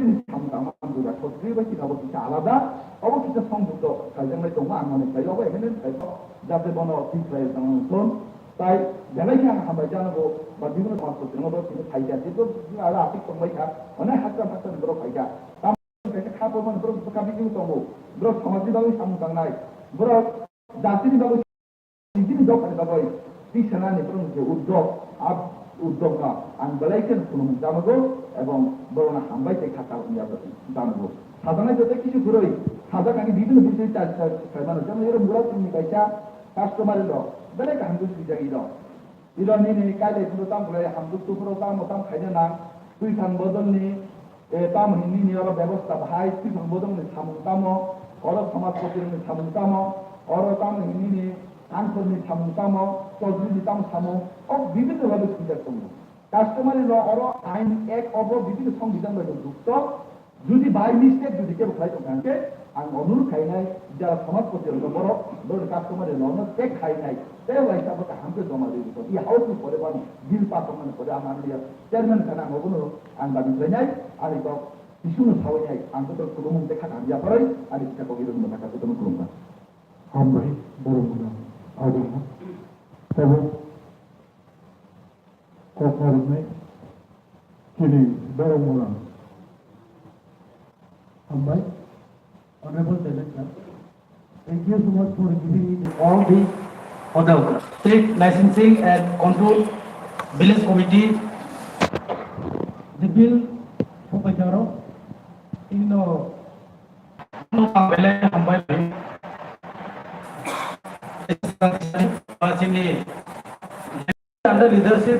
जिनिस खालामनांगौ बेबायदि अबखिसा आलादा अबखिसा संयुक्त गायजांनाय दङ आं माने गायबाबो एखायनो जाहाथे बन थिफ्राय दङ তাই বেলাইকে आं हामबाय जानांगौ बा বিভিন্ন समाजखौ जोङो बिनो फायदा जेबो आरो आथिक संबाय था अनेक हाजार बर' फायदा खाबोमोन बर' काबिजों दङ बर' समाजनि बागै सामदांनाय बर' जातिनि बागै दिन्थिनि दखान बागै दिसनानि बर' उद्योग उद्योगआ आं बेलाइके खुलुम जानांगौ এবং বড় हामबाय थाय खाथा जानांगौ साजानाय जते কিছু गुरै साजाखांनि বিভিন্ন বিষয় खालामनो जेनेबा एरो मुला जोंनि गायसा कास्टमार दं बेलेग हामदु सुबिदानि दं इरानि कायले फुरो ताम गले हामदु सुफुरो ताम खायनो ना तुइथां बदलनि ताम हिनि अर व्यवस्था भाई तुइथां बदलनि सामुं तामो अर समाज पतिनि सामुं तामो अर ताम हिनि आंखरनि सामुं तामो चौधरी ताम सामुं अब विभिन्न भाবে सुबिदा दं कास्टमार ल अर आइन एक अब विभिन्न संविधान बायदि যুক্ত যদি বাই মিস্টেক যদি কেউ খাইতো থাকে आं अनुरोध खायनाय যারা সমাজপতির বড় বড় কাস্টমারের নন চেক খাইনাय ते वैसा हमको जमा दिएको छ यो हाउस परे पनि बिल पास गर्नु पर्यो हामीले चेयरम्यान खाना मगुनु आं बाबी छैनाय अनि त इस्यु छाउनाय आं त कुलुम देखा हामिया परै अनि त कगिरु मका त कुलुम हम भाई बरोबर आगे तब कोकर में किनी बरोबर हम भाई honorable director thank you so much for giving me all the other state licensing and control village committee the bill for Pajaro in no village hambai under leadership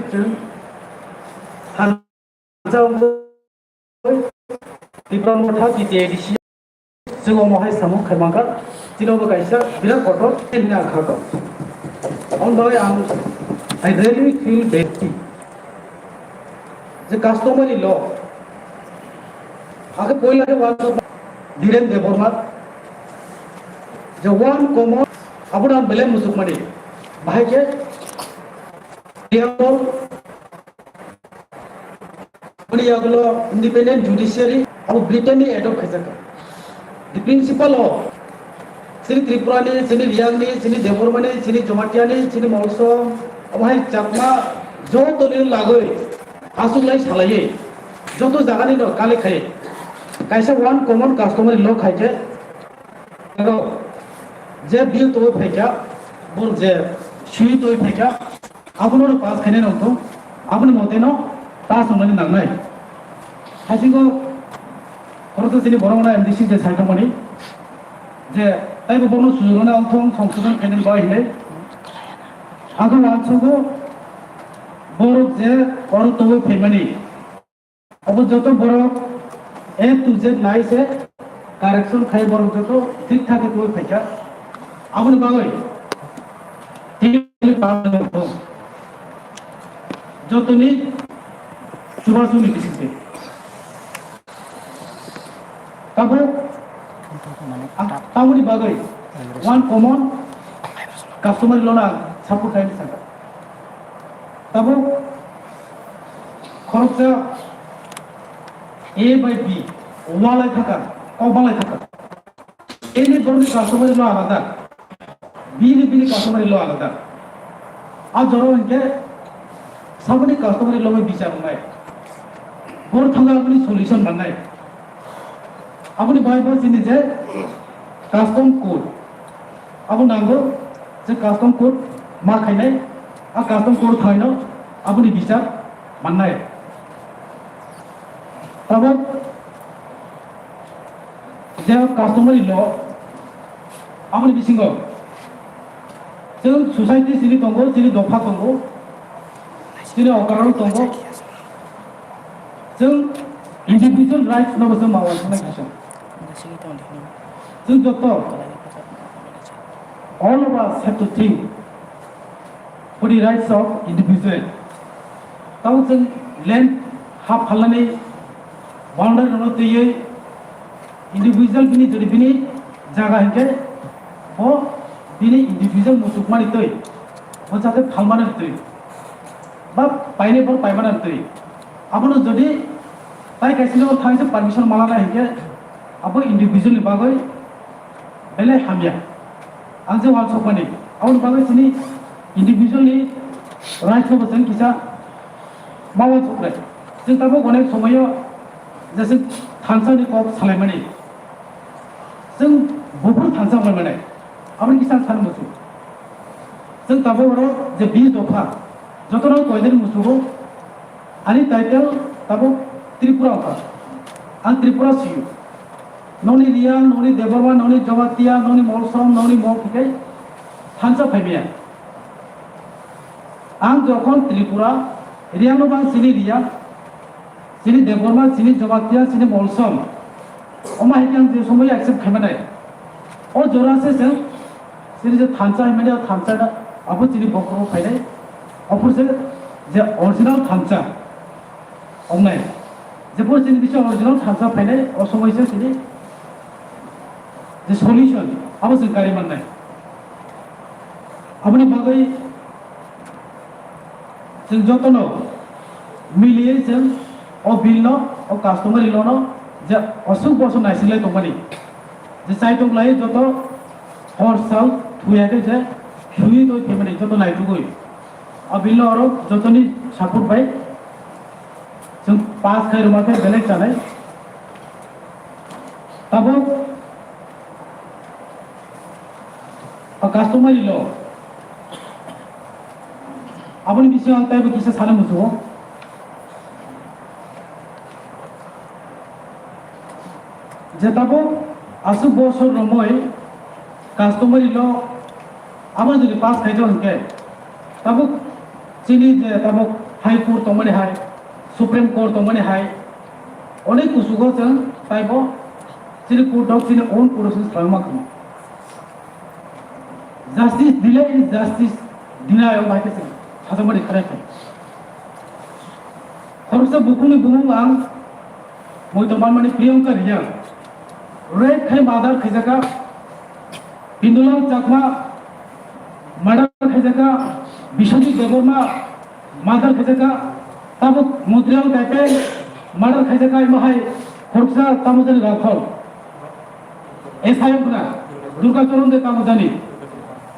people more happy the edition जों महाय सामु खायमांगा दिनावबो गायसा बिराद गथर तेना खागो on the way I really feel bad the customary law आगे पहले के बात Dhiren देवरमात the one common अपना बेले मुसुक मनी भाई के दियाओ मनी अगलो independent judiciary अब ब्रिटेन ने एडॉप्ट कर the principle of Sini Tripurani, Sini Liangni, Sini Devormani, Sini Jomatiani, Sini Molso, Amai Chapma, Jo Tolil Lagoi, Asulai Salaye, Joto Zagani no Kalikai, Kaisa one common customer in Lokaje, Ze bill to Peka, Bur Ze, Shui to Peka, Abuno Pass Caneno, Abun Moteno, Pass on Mani Nanai. I think of Sini Borona and this is the ceremony. The I will bonus to run out from Sudan and by here. Other ones who go borrow there or to pay money. About Joto borrow A to Z nice correction Kai borrow Joto, thick target to picture. I will buy Joto need Subasu Mississippi. Kabu Tahu di bagai one common customer lona sapu kain sana. Tahu korupsi A by B walai thaka, walai thaka. A ni baru customer lo alada, B ni customer lo alada. Aaj joro inke sabni customer lo में बिचार बनाए, और थंगा अपनी solution बनाए. अपनी Bible से नीचे custom code अब नांगो जे कस्टम कोड मा खाइनाय आ कस्टम कोड थाइनो अपनी बिचार माननाय तब जे कस्टमर ल अपनी बिसिंगो जों सोसाइटी सिनि दंगो सिनि दफा दंगो सिनि अकाराव दंगो जों इंडिविजुअल राइट्स न बसो मावा खानाय जों जत all of us have to think for the rights of individual. ताऊ जों land हाफ खालामनानै बाउंडारी न तैयै individual बिनि जदि बिनि जागा हिंके ओ बिनि individual मुसुकमानि तै ओ जाते खालामनानै तै बा पाइने पर पाइबानानै तै आपनो जदि তাই কাইছিল থাইছে পারমিশন মালানা হিকে আবো ইন্ডিভিজুয়াল বাগৈ বেলে হামিয়া आंजों वाल सपनी आउन बागै सिनि इन्डिभिजुअली राइट को जों किसा मावो सप्रे जों ताबो अनेक समायाव जैसे थानसानि कप सालायमानि जों बुहुर थानसा माने आबनि किसान सान मुसु जों ताबो रो जे 20 दफा जतनो कयदेन मुसुगो आनि टाइटेल ताबो त्रिपुरा का आं त्रिपुरा सियु नौनि रिया नौनि देबरमा नौनि जवातिया नौनि मलसम नौनि मौखिकै थानसा फाइबिया आं जखन त्रिपुरा रियानो बां सिनि रिया सिनि देबरमा सिनि जवातिया सिनि मलसम अमा हिके आं जे समय एक्सेप्ट खालामनाय अ जरासे जों सिनि जे थानसा हिमाने थानसा आबो सिनि बखरो फाइनाय अफुरसे जे अरिजिनल थानसा अमनाय जेफोर सिनि बिसो अरिजिनल थानसा फाइनाय अ समयसे सिनि the solution apa sih kari mana? Apni bagai sejauhno miliye seng, or bilno, or customer ilono, ja asuk bosu naisile tomani. The site of life joto or south thuya ke ja shui to kemani joto naitu goi. A bilno oro joto ni support by seng pass kai rumah ke belek chanai. Tabo customer law আপনি বিষয় আনতে হবে কিসে সালে মুসু যে তাবো আসু বছর রময় customer ল আমার যদি পাস খাইতো হনকে তাবো চিনি যে তাবো হাই কোর্ট তমনে হাই সুপ্রিম কোর্ট তমনে হাই অনেক কুসুগো जों তাইবো চিনি কোর্ট অফ চিনি ওন প্রসেস খালমাখম Justice delay is justice denial by the same. Somebody correct me. Horse bukuni bumung ang moi to man mani Priyanka riya. Red khai madar khajaka Pindulang chakma madar khajaka Bishodi Deborma madar khajaka tabuk Mudriyang type madar khajaka imahai horsa tamudani rakhol. Esayam na Durga Charan de tamudani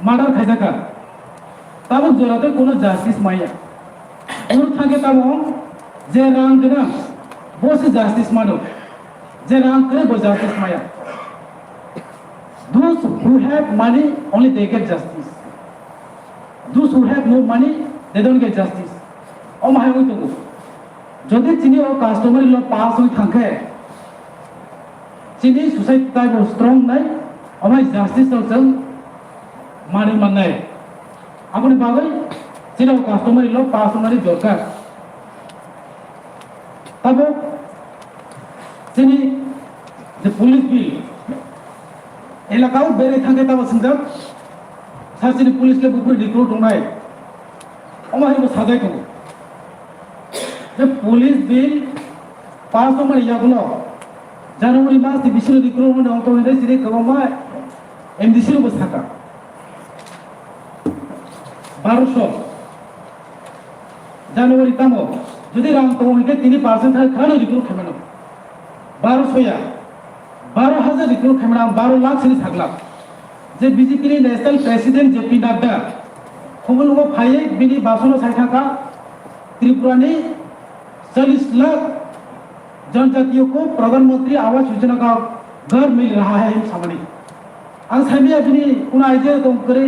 murder খাইজাকা তাবো জোরাতে কোনো justice মাইয়া ওর থাকে তাবো যে রাং কেনা বসে justice মানো যে রাং করে বসে জাস্টিস মাইয়া those who have money only they get justice those who have no money they don't get justice ও মাই হই তো যদি চিনি ও কাস্টমার ল পাস হই থাকে চিনি সোসাইটি তাইবো স্ট্রং নাই ও মাই জাস্টিস তো माने माननाय आपनि बागै जेराव कास्टमार लो पास होनानै दरकार तबो जोंनि जे पुलिस बिल एलाकाव बेरे थांगे तबो सिंगा सासेनि पुलिसले बुकुर रिक्रुट दंनाय अमाहिबो साजाय दं जे पुलिस बिल पास होनानै यागुलो जानुवारि मास बिसिनो रिक्रुट होनो अंतोने सिरि गमा एमडीसी रो बसाका 1200 জানুয়ারি তামো যদি রাম তমকে 3% থাকে খানো রিক্রুট খামেনো 1200 या 12000 রিক্রুট খামেনা 12 লাখ সিনি থাকলা যে বিজেপি नि ন্যাশনাল প্রেসিডেন্ট জেপি নাড্ডা খবলগো ফাইয়ে बिनि बासनो साइथाका त्रिपुरानि 40 लाख जनजातियों को प्रधानमंत्री आवास योजना का घर मिल रहा है सामने आं साइबिया बिनि कुन आइडिया दं करे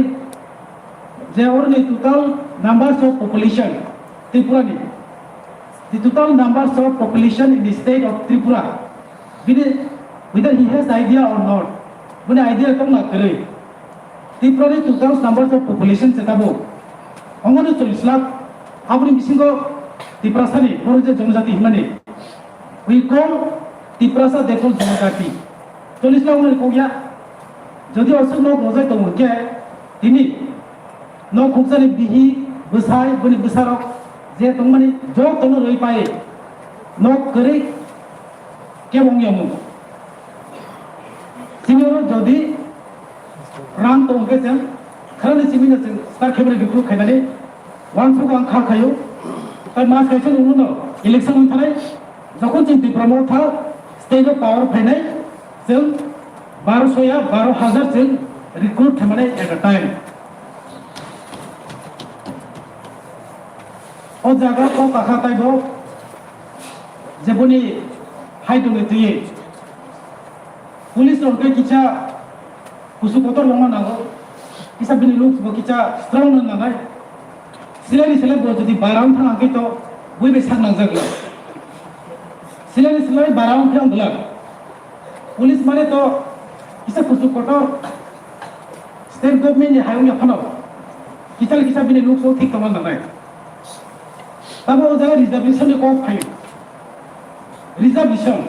There are only total numbers of population Tripura. The total numbers of population in the state of Tripura. Whether he has idea or not, when idea come not correct. Tripura total numbers of population setabo. Ongono 40 lakh. Apni bisingo Tripura sani or je janjati himane. We call Tripura sa dekol janjati. 40 lakh onne koya. Jodi asuk no bojai to mukya tini no khuksan bihi besai bani besarok je tongmani jo tono roi pae no kare ke bongyamu sinoro jodi ram tongke sen kharani simina sen star khemre bikru khainani wan su ang kha khayo tai mas kaisen uno election on thalai যখন जों डिप्ल'मायाव था state of power फैनाय जों 12,000 जों recruit खालामनाय at a time ओ जागा को काखातायबो जेबोनि हाइदोनि तुये police रंके किचा कुसु कोतर लंगा नागो किसा बिनि लुक बो किचा स्ट्रंग नानाय सिलानि सिलाय बो जदि बाराव थाङाखै तो बयबो सांनां जागला सिलानि सिलाय बाराव थांगला पुलिस माने तो किसा कुसु कोतर स्टेट गभर्नमेंट नि हायुंनि फानाव किसा बिनि लुक सो ठीक खालामना नाय तब वो जागा रिजर्वेशन को file reservation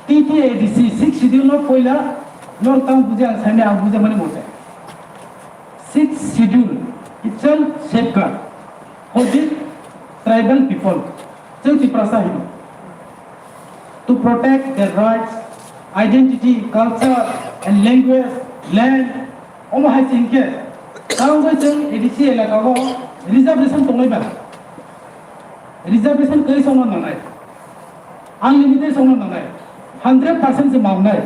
TTADC 6 schedule of पहिला नॉर्थ टाउन बुझे सामने आ बुझे माने मोटे 6 schedule it's a safeguard for the tribal people जों Tiprasa हिनो to protect their rights identity culture and language land ओमा हाय सिंके ताऊ जों ADC इलाकाव रिजर्वेशन तंगलायबा रिजर्वेशन कई संग नानाय अनलिमिटेड संग नानाय 100% से मावनाय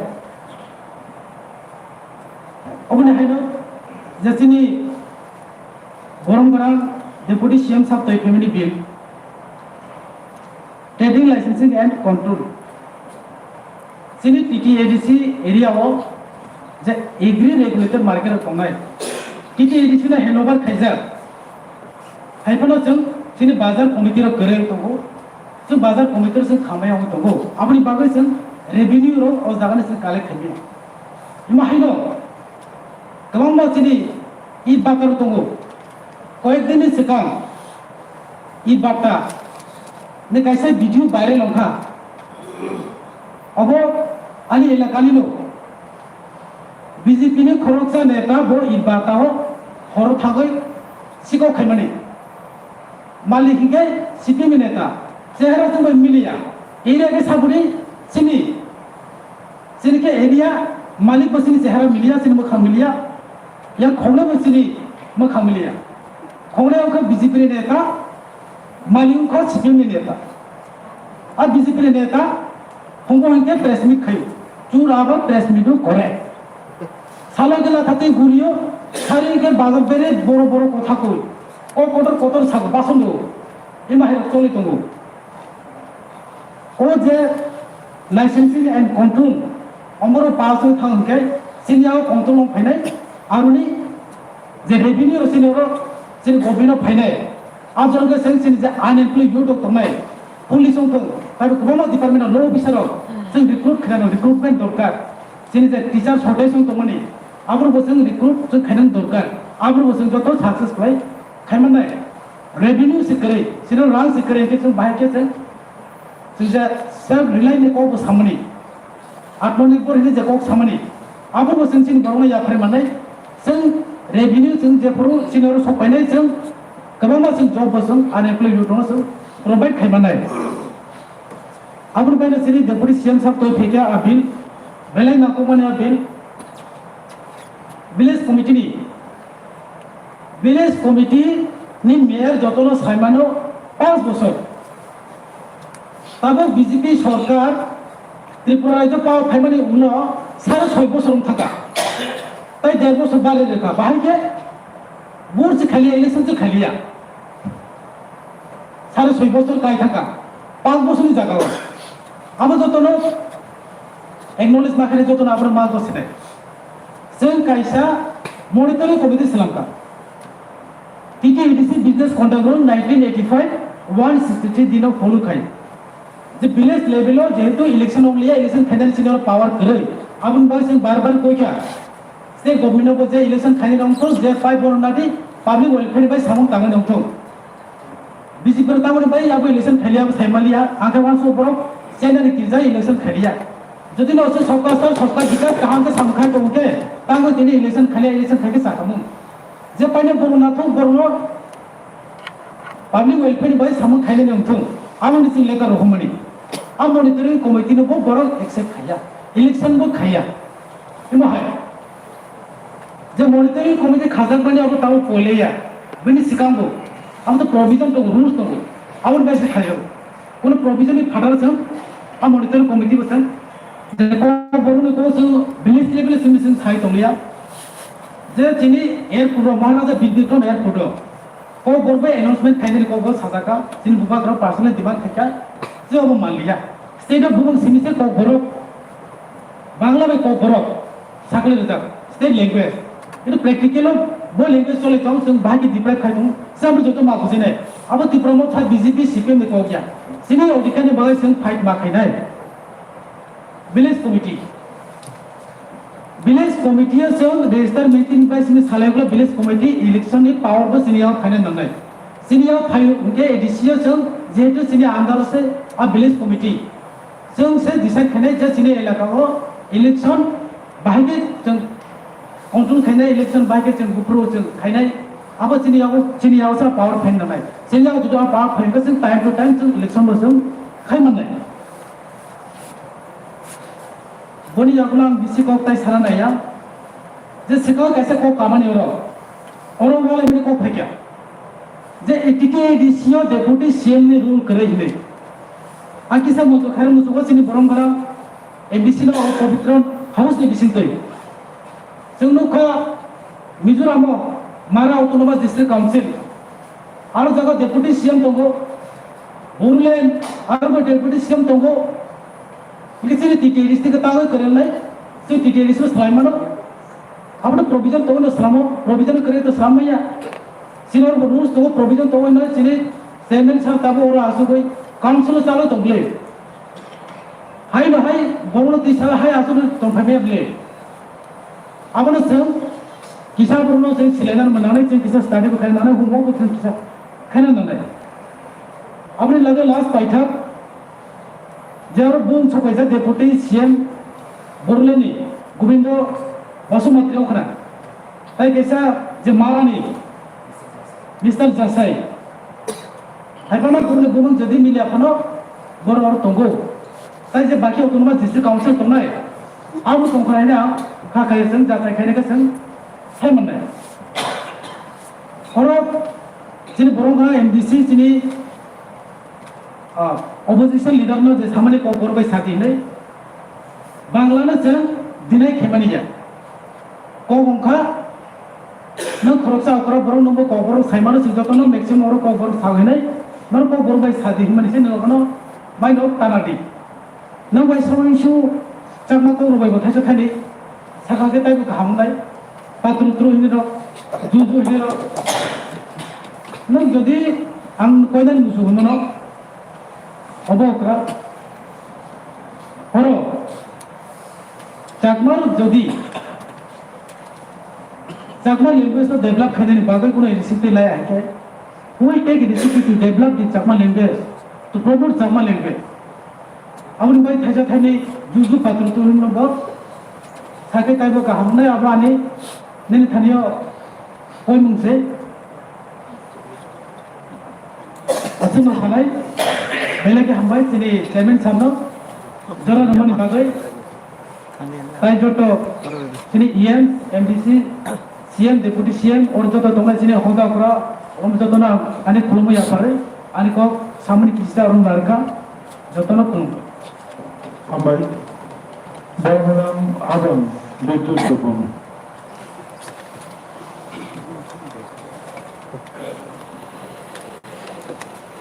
अबने हायनो जसिनि गरमगरां डेपुटी सीएम साहब तो family bill trading licensing and control सिनि TTADC एरिया वो जे एग्री रेगुलेटेड मार्केट तंगनाय TTADC ना हैंडओवर खायजा हायफोनो जों जोंनि बाजार कमिटियाव गोरों दङ जों बाजार कमिटियाव जों खामायाव दङ आबनि बागै जों रेभिनिउ रो अ जागानि जों कालेक्ट खालामो इमाहायनो गोबां मानसिनि इ बाकार दङ कयेक दिननि सिगां इ बाटा ने कैसे भिडियो भाइरल ओंखा अब आनि इलाकानिनो बीजेपी नि खरकसा नेता बो इ बाटाव हर थागै सिगाव खायमानि मालिक के सीपीएम नेता चेहरा जों मिलिया एरिया के साबुनि सिनि के एरिया मालिक बसिनि चेहरा मिलिया सिनि मोखां मिलिया या खौले बसिनि मोखां मिलिया खौले का बीजेपी नेता मालिक का सीपीएम नेता आ बीजेपी नेता हमको इनके प्रेस मीट खायो चुराबा प्रेस मीट करे साला गेला थाते गुरियो सारि के बाजार बेरे बड़ बड़ कथा कय ओ कतर साग बासन दो इमाहे चलि दङ ओ जे लाइसेंसिंग एंड कंट्रोल अमरो पास थांके सिनियाव कंट्रोल फैनाय आरुनि जे रेभिनिउ सिनियाव सिन गभर्नमेन्ट फैनाय आजरगे सेंसिन जे अनएम्प्लॉयड युथ दंनाय पुलिस दं ताबो गोबां डिपार्टमेन्ट ल अफिसाराव जों रिक्रुटमेन्ट दरकार सिनि जे टीचार शर्टेज दंमोन आबरबो जों रिक्रुट जों खायनां दरकार आबरबो जों जत सक्सेसफुल खायमानाय रेभिनिउ सिकरै सिनो रां सिकरै के जों बाहाय के जों जे सेल्फ रिलायंस को सामने आत्मनिर्भर हिने जे को सामने आबो जों सिन गावना याफाय मानाय जों रेभिनिउ जों जेफोरो सिनो सफायनाय जों गोबां जों जब जों अनएम्प्लॉयड दङ जों प्रोवाइड खायमानाय आबो बायना सिनि डेपुटी सीएम साहब तो फेका बिल बेलाय नाको माने बिल विलेज कमिटी नि मेयर जतनो साइमानो 5 बছর तब बीजेपी सरकार त्रिपुरा जो पाव फाइमानि उनाव 6.5 বছর थाका ताई 1.5 বছর बाले लेखा बाहाय के बुर से खाली इलेक्शन से खालिया 6.5 বছর काय थाका 5 বছরनि जागाव अब जतनो एक्नॉलेज माखाने जतनो आबर मा बसिनाय जों कायसा मॉनिटरिंग कमिटी सलामका TTADC बिजनेस कंडक्ट रूल 1985 163 दिनाव फॉलो खाय जे विलेज लेवल जेहेतु इलेक्शन लिया इलेक्शन फाइनेंशियल पावर करे आबुन बार जों बार कोइका स्टेट गवर्नमेंट को जे इलेक्शन खायनि दंतो जे 5 बरनादि पब्लिक वेलफेयर बाय सामं तांगन दंतो बीजेपी तामन बाय याबो इलेक्शन खालिया साइमालिया आंखा वानसो बरो सेनारि किजा इलेक्शन खालिया जदि न सरकार विकास कहां के सामखा दंके तांगो दिनि इलेक्शन खालिया इलेक्शन खाके साथमु जे पाइने बरनाथ बरनो पब्लिक वेलफेयर बाय सामं खायनि दंतो आमनि सिं लेखा रहमनि आ मॉनिटरिंग कमिटी नो बरो एक्सेप्ट खाया इलेक्शन बो खाया इमाहाय जे मॉनिटरिंग कमिटी खाजाक माने अब ताव पोलेया बिनि सिगांगो आम तो प्रोविजन तो रूल्स दङ आउन बायसे खायो কোনো প্রভিশনই ফাটার जों মনিটরিং কমিটি বসেন যে বরুন को जों ভিলেজ লেভেলে जों সাই दंलिया যে যিনি এয়ারপোর্ট মহারাজা বিদ্যুৎ এয়ারপোর্ট को बरबो एनाउंसमेंट खाइने को साजाका जिन बुबाग्रा पार्सनल डिमांड थाका जे अब मानलिया स्टेट अफ बुबुं सिमिसे को बरक बांग्ला में को बरक साकले रजाक state language itu practical bo language chole tong जों बाहागि डिप्राइव खाइदों साबो जतो मा बुजिनाय अब तिप्रमो था बीजेपी सीपीएम में को गया सिनि अधिकारनि बागै जों फाइट मा खाइनाय विलेज कमिटी जों रेजिस्टार मीटिंग बाय सिनि सालायग्रा विलेज कमिटी इलेक्शन नि पावर बो सिनियाव फाइनाय नंनाय सिनियाव फाइ उनके एडिसियो जों जेहेतु सिनि अंडर से आ विलेज कमिटी जों से डिसाइड खाइनाय जे सिनि इलाकाओ इलेक्शन बाहागि जों कंट्रोल खाइनाय इलेक्शन बाहागि जों गुप्रो जों खाइनाय अब सिनियाव सा पावर फाइन नंनाय सिनियाव जुदि पावर फाइन को जों टाइम टू टाइम जों इलेक्शन बो जों खाइमाननाय बनी जागुला बिसि को ताइ सारानाया जे सिकाव कैसे को कामानि और वाले में को फेक्या जे एटिके एडिसियो डेपुटी सीएम ने रूल करे हिने आकि सब मतो खैर मुसो को सिनि परंपरा एमबीसी नो पवित्र हाउस नि बिसिंतै जोंनो का मिजोराम मारा ऑटोनोमस डिस्ट्रिक्ट काउंसिल आरो जगह डेपुटी सीएम दंगो बोरलेन आरो डेपुटी सीएम दंगो इलिसिनि टिटिरिस के तागै करेलाय से टिटिरिस स्लाइमानो आपने प्रोविजन तो न स्लामो प्रोविजन करे तो स्लामैया सिनोर रूल्स तो प्रोविजन तो न सिनि चेयरमैन साहब ताबो और आसु गई काउंसिल चालो तंगले हाय न हाय बरनो तिसा हाय आसु तंफामे ब्ले आबनो जों किसा बरनो जों सिलेनार मनानै जों किसा स्टाडि को खायनानै हुमो को जों किसा खायना ननाय आपने लगे लास्ट पाइथा जेर बुं सकायजा डेपुटी सीएम बरलेनि गोविंद बसुमतारियाव खना ताइ कैसा जे मारानि मिस्टर जासाय हायफाना गुरु गुबुन जदि मिलिया फनो बर और तंगो ताइ जे बाकी ऑटोनोमस डिस्ट्रिक्ट काउंसिल तंनाय आबो तंखरायना खाखाय जों जासाय खायनायखौ जों सायमननाय और जिनि बरंगा एमडीसी जिनि opposition leader no je samane ko gorbai sati nei bangla na जों dinai khemaniya ko gongkha no khoroksa okra borong nombo ko borong saimano sijoto no maximum or ko borong sawenai no ko gorbai sati himani se no no mai no tanati no bai samai shu chakma ko robai bothai sa khani saka ke tai ko hamnai patru tru hini no juju hini no no jodi ang koidan musu no অবকরা হরো চাকমার যদি Chakma language তো develop খাইনি বাগৈ কোনো initiative লাই আকে we take initiative to develop the Chakma language to promote Chakma language आउन bye थाजा थाइनि जुजु पात्र तो हिम ब साके ताइबो का हमने अब आने नेनि थानियो कोइ मुंसे असम थानाय बेलेगे हमबाय सिनि चेयरमैन सामनो जरा नमनि बागै ताइ जतो सिनि EM MDC CM deputy CM और जतो दंगाय सिनि होगा करा ओम जतो ना आनि खुलमु या पारे आनि को सामनि किस्ता और नारका जतो ना खुलमु हमबाय बायनाम आदम बेतु Supam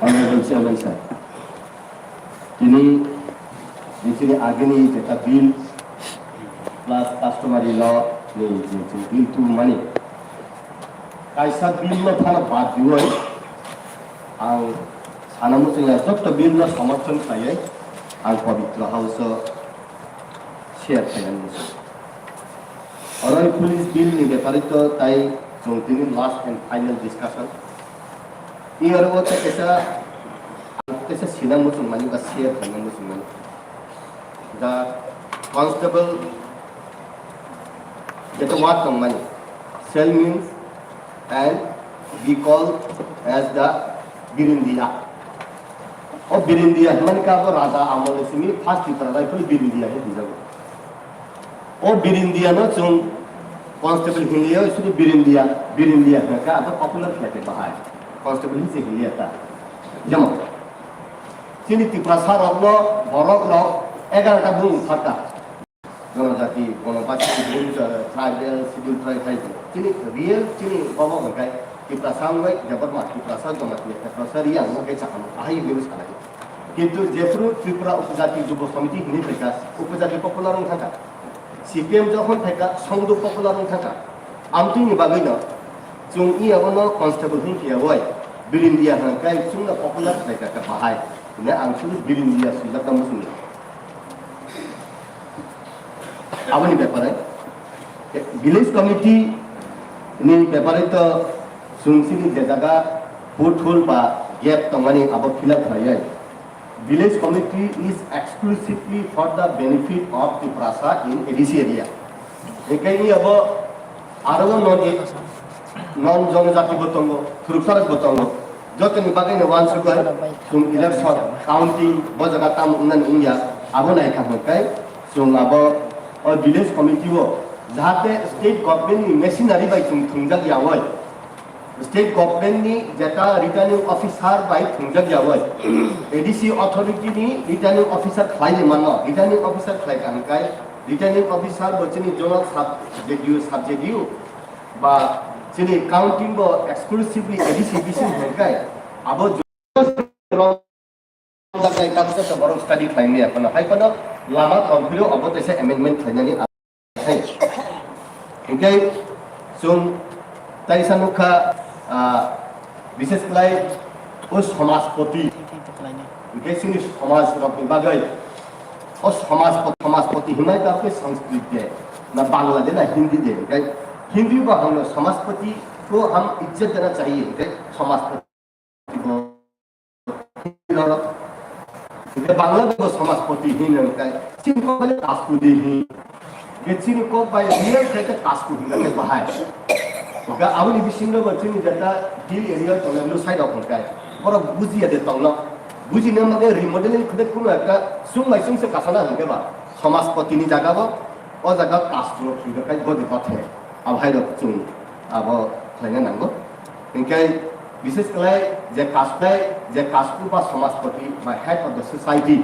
Honorable Chairman sir, ini di sini agni jeta bill plus customary law ni bill to money. Kaisa bill lo thana bad dioi, ang anamu sing ajak to bill lo samarthan kaya, ang pavitra house share kaya ni. Orang police bill ni beparit to tai jong last and final discussion. Ini orang tu कैसा सीधा मुसलमानी का share करना मुसलमान the constable get a what money cell means and we call as the birindia और बिरिंदिया मन का वो राजा आमोल से मेरी फास्ट की तरह राइफल बिरिंदिया है दिजा और बिरिंदिया ना जो कांस्टेबल हिंदी है इसलिए बिरिंदिया है का अब पॉपुलर फ्लैट है बाहर कांस्टेबल ही से हिंदी आता जमा চিনি ত্রিপুরা রগ্ন বরক রক 11টা বুং থাকা জনজাতি গণবাসী ট্রাইবেল শিডিউল ট্রাইব চিনি রিয়েল চিনি বাবা হকাই ত্রিপুরা সাংবাই জবর মা ত্রিপুরা জমাতি ত্রিপুরা রিয়াং মকে চাকানো আহাই বেবস খালাই কিন্তু যেপুরু ত্রিপুরা উপজাতি যুব সমিতি হিনি ফেকা উপজাতি পপুলার থাকা সিপিএম যখন থাকা সংদু পপুলার থাকা আমটিনি বাগৈनो जों इयावनो कन्स्टेबल हिंकियावय बिल इंडिया हंकाय जोंना पपुलार थायका का बाहाय ने आं सुन बिल इंडिया सुला दम सुन आबनि बेपारे विलेज कमिटी नि बेपारे तो सुंसिनि जे जागा फुटफुल बा गेप तंगानि आबो फिलअप थायो village committee is exclusively for the benefit of the prasa in ADC area एकाइनि आबो आरो non जनजाति गतंग थुरुसार गतंग जतनि बागैनो वानसुगाय जों इलेक्शन काउंटिं बजागा ताम उन्नन इंडिया आबो नायखा हकाय जों आबो विलेज कमिटी वो जाहाते स्टेट गवर्नमेंट नि मेसिनारि बाय जों थुंजाग यावय स्टेट गवर्नमेंट नि जेटा रिटर्निंग ऑफिसर बाय थुंजाग यावय एडीसी अथॉरिटी नि रिटर्निंग ऑफिसर खायले मानो रिटर्निंग ऑफिसर खायका हकाय रिटर्निंग ऑफिसर बचनि जोनल सब्जेक्ट यू बा चिनी काउंटिंग बो एक्सक्लूसिवली एडीसी बिसिन हकाय आबो दाकाय कापसा त बरो स्टडी खायने अपन हायपन लामा कमप्लियो अबो तसे अमेंडमेंट खायनानि आखाय ओके जों ताइसानुखा विशेष क्लाय ओ समाजपति ओके सिनि समाज रखनि बागै ओ समाजपति हिमाय कापे संस्कृत ना बांग्लादेश ना हिंदी दे ओके हिंदी को हम समाजपति को हम इज्जत देना चाहिए समाजपति को बांग्लादेश को समाजपति ही नहीं चीन को पहले कास्कू दी ही ये चीन को पहले रियल कहते कास्कू ही करके बाहर ओके अब ये विषय में बच्चे नहीं जाता हिल एरिया तो लेवल साइड ऑफ होता है और बुझी है देता हूँ ना बुझी नहीं मगर रिमॉडलिंग खुद को ना का सुन से कासना होंगे बा समाजपति नहीं जागा वो और जगह कास्कू ही करके बहुत बात है अब हाई लोग चुन अब लाइने नांगो इनके विशेष कलाई जे कास्कू बा समाजपति बा हेड ऑफ द सोसाइटी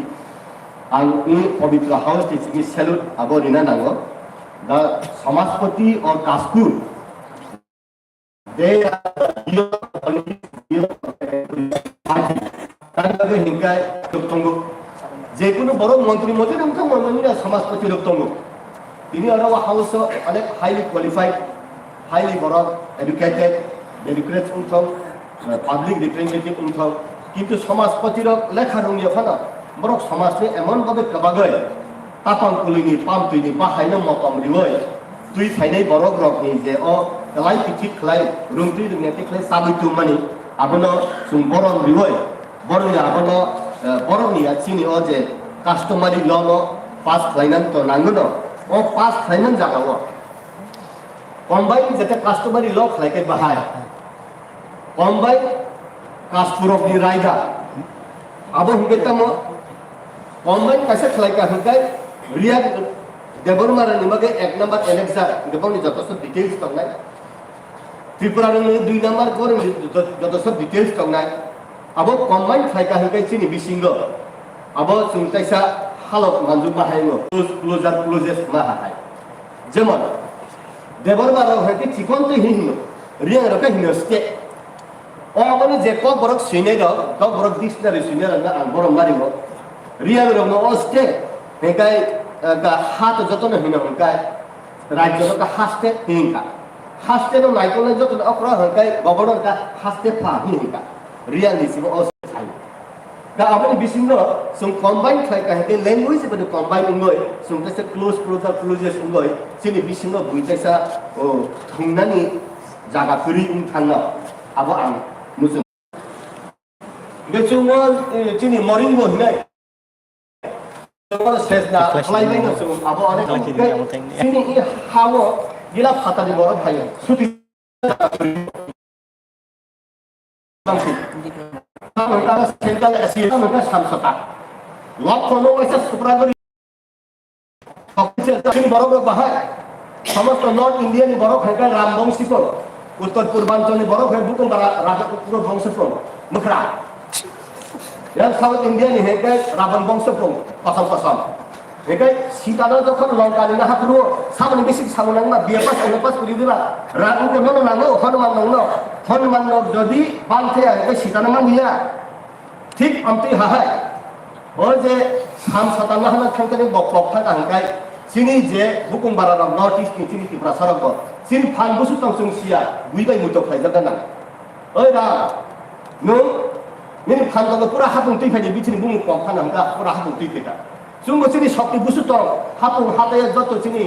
आं इन पवित्र हाउस टीचिंग सैल्यूट अब रिना नांगो द समाजपति और कास्कू दे तारगे हिंकाय लोकतंगो जे कोनो बरो मंत्री हमका मनमानिना समाजपति लोकतंगो তিনি আরো হাউস অনেক হাইলি কোয়ালিফাইড হাইলি বড় এডুকেটেড ডেমোক্রেট উঠো পাবলিক রিপ্রেজেন্টেটিভ উঠো কিন্তু সমাজপতির লেখা রঙিয়ে ফানা বড় সমাজে এমন ভাবে কবাগৈ তাপাং কুলিনি পাম তুইনি বাহাইনো মতম রিওই তুই ফাইনাই বড় গ্রকনি যে ও লাই পিঠি খলাই রুমটি রুমটি খলাই সাবিতু মানি আবনো সুং বড় রিওই বড়নি আবনো বড়নি আছিনি ও যে কাস্টমারি ল পাস খাইনান তো নাঙ্গনো ओ पास खाइनन जागाव कम्बाइन जेते कास्टमारी लॉ खाइके बाहाय कम्बाइन कास्टपुरक नि रायदा अब हिगे तम कम्बाइन कैसे खाइका हिगे रिया देबरमारा निमगे 1 नंबर एलेक्सा देबनि जतस डिटेल्स तंगनाय त्रिपुरा नि 2 नंबर कोरे जतस डिटेल्स तंगनाय अब कम्बाइन खाइका हिगे चिनि बिसिंग अब सुंताइसा हालत मानजु बाहायनो क्लोजेस माहाय जेमन देबरमारा हति चिकनते हिनो रिया रका हिनो स्टे ओ माने जे को बरक सिने द को बरक डिक्शनारी सिने रंगा आं बरम मारिबो रिया रंगनो ओ स्टे हेकाय का हात जतन हिनो हकाय राज्य का हास्ते हिंका हास्ते नो नाइकोले जतन अक्र हकाय गवर्नर का हास्ते फा हिंका रिया निसिबो ओ दा अपने बिसिंग सम कम्बाइन खाइका हेते लैंग्वेज बदे कम्बाइन उंगय सम तसे क्लोजेस उंगय सिनि बिसिंग बुइतासा ओ थुंनानि जागा करि उन थांना अब आं मुसुम बेचुंग चिनि मरिंग हिनाय सेसना फ्लाइबाइन सम अब अनेक सिनि इ हावो गिला फातानि बर थायो सुति mereka sental Asia mereka samsata lok kono wesa supragori ini borok bahai समस्त नॉर्थ इंडिया नि borok haikai ram bangsi ko उत्तर पूर्वांचल नि borok hai bukan raja utara bangsi ko mukra yang South India ni hekai Ravan bangsa pun kosong. Hekai Sitana jokon Lanka ni nak dulu sama ni basic sama nang na biar pas kuri dila. Ragu ko nono nango Hanuman no jadi bangte hekai Sitana man dia. Tik amti hahai. और जे हम सताना हना खंकने बक थांगाय सिनि जे बुकुम बाराराम north east नि सिनि त्रिपुरा सरग सिन फान बुसु तंसुं सिया बुइबाय मुतो फाइजादा ना ओइ रा नो नि फान को पूरा हापुं दै फाइदे बिथिनि बुमु कम फानंगा पूरा हापुं दै फेका जोंबो सिनि शक्ति बुसु त हापुं हाताय जत सिनि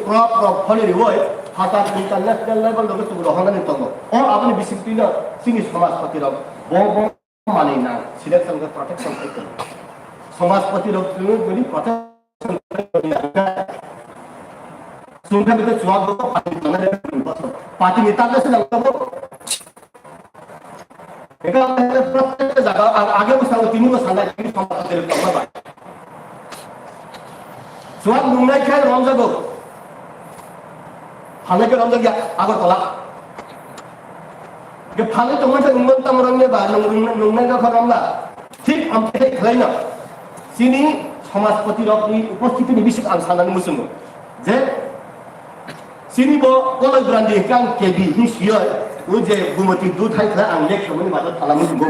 क्रप फले रिवय हाता इंटरनेशनल लेवल लगे तो रहनानै तंगो ओ आबनि बिसिकतिनो सिनि समाजपति र बो माने ना सिलेक्शन का प्रोटेक्शन साइकिल समाजपति लोग बड़ी प्रोटेक्शन सुनकर भी तो चुनाव को पार्टी नेता कैसे लगता वो एक प्रत्येक जगह आगे को सांगो तीनों को सांगा कि समाजपति लोग कम बात चुनाव मुंबई के रंजा को हाले के रंजा क्या आगे तला के फाले तो मतलब उम्मत तमरंगे बाहर नंगने का खरमला ठीक हम पे खलाइना सिनी समाजपति रकनी उपस्थिति निबिसिक आं साननानै मुसुङो जे सिनी बो कलय ब्रान्डि कां केबि नि सियो उ जे गुमति दु थाइखला आं लेख खामानि माजा खालामो बुंगौ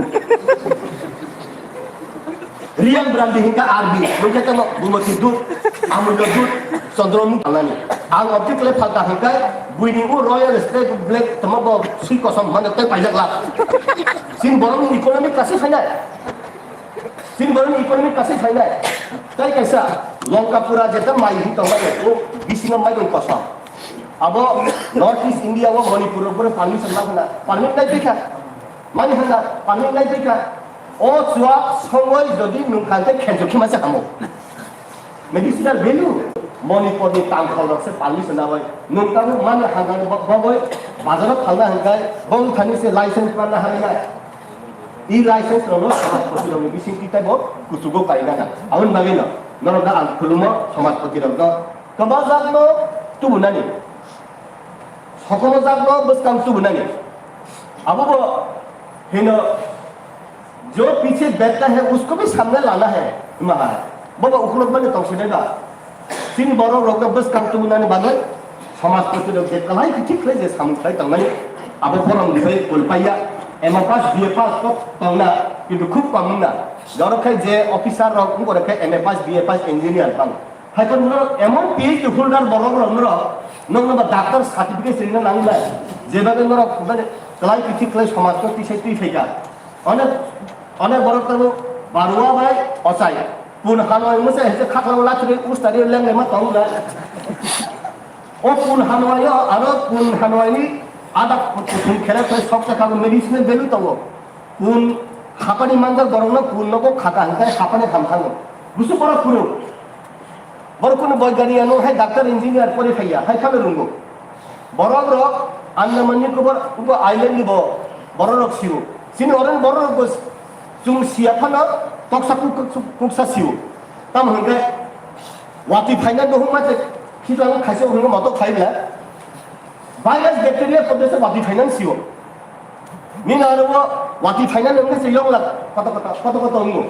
रियां ब्रान्डि हिंगा आरबि मोनसे तम गुमति दु आमुल दु चन्द्रमु खालामनि आं अब्दिकले फालता हिंगा बुइनिंगु रॉयल स्टेट ब्लेक तमबो सुइ कसम माने तै पाइजाकला सिन बरम इकोनॉमिक कासे फाइनाय सिन बरम इकोनॉमिक कासे फाइनाय तै कैसा लंकापुरा जेता माइ हि तमाय ओ बिसिना माइ दं कसम अब नॉर्थ ईस्ट इंडिया वो मणिपुर पुरो परमिशन लागना परमिट नाइ देखा माने हना परमिट नाइ देखा ओ जुआ संगय जदि नुखान्ते खेनजोखि मासे हामो मेडिसिनल वैल्यू मणिपुरनि तांखावरसे परमिशन नाबाय नुंतानो माने हांगानो बबय बाजाराव थांना हांगाय बं थानिसे लाइसेंस पाना हांगाय इ लाइसेंस रनो समाजपति रनो बिसिंति टाइपो कुसुगो काइना आउन बागेनो नरदा आं खुलुमो समाजपति रनो कबा जागनो तुबुनानि सकल जागनो बसकां तुबुनानि अबो हेनो जो पीछे बैठता है उसको भी सामने लाना है महा बाबा उखलत माने तंसिनेगा सिन बरो रोग बस काम तुबुनानि बागै समाजपति रनो जेकलाय ठीक ले जे सामखाय तंनानि आबो फरम लिबाय गलपाया एम पास बी पास तो पाउना किन्तु खूब पामुना जरखाय जे ऑफिसर रक करखाय एम पास बी पास इंजीनियर पां हायकन एमन PhD holder बरग रंगर नंगबा doctor certificate सिरिना Nangla जेबागे नर माने क्लाय किथि क्लाय समाज को तिसे ति फैगा अने बरतनो बारुवा बाय असाय पुन हानय मोसे हेसे खाखलाव लाथि उस्तारि लेंले मा तंगला ओ पुन हानय आरो पुन हानयनि आदा कुन खेला तो सब से खागो मेडिसिनल वैल्यू तो कुन खापानि मानदर बरंनो कुनको खाका हंकाय खापानि खामखाङो गुसु बरा खुरो बरकुन वैज्ञानिक है डॉक्टर इंजीनियर परि फैया हाय खाबे रुंगो बरग रक आन्नमनि खबर उबो आइलैंड निबो बररक सिउ सिनि अरन बररक बस जुम सियाफाना तक्सा कुकसा सिउ ताम हंकाय वाति फाइना दहुमा जे खिजां खायसे हंगो मतो खाइला भाइरस बैक्टेरिया पद्धति वाति फाइनेंस सियो मिन आरो वाति फाइनेंस नंगे से योंला कत होंगो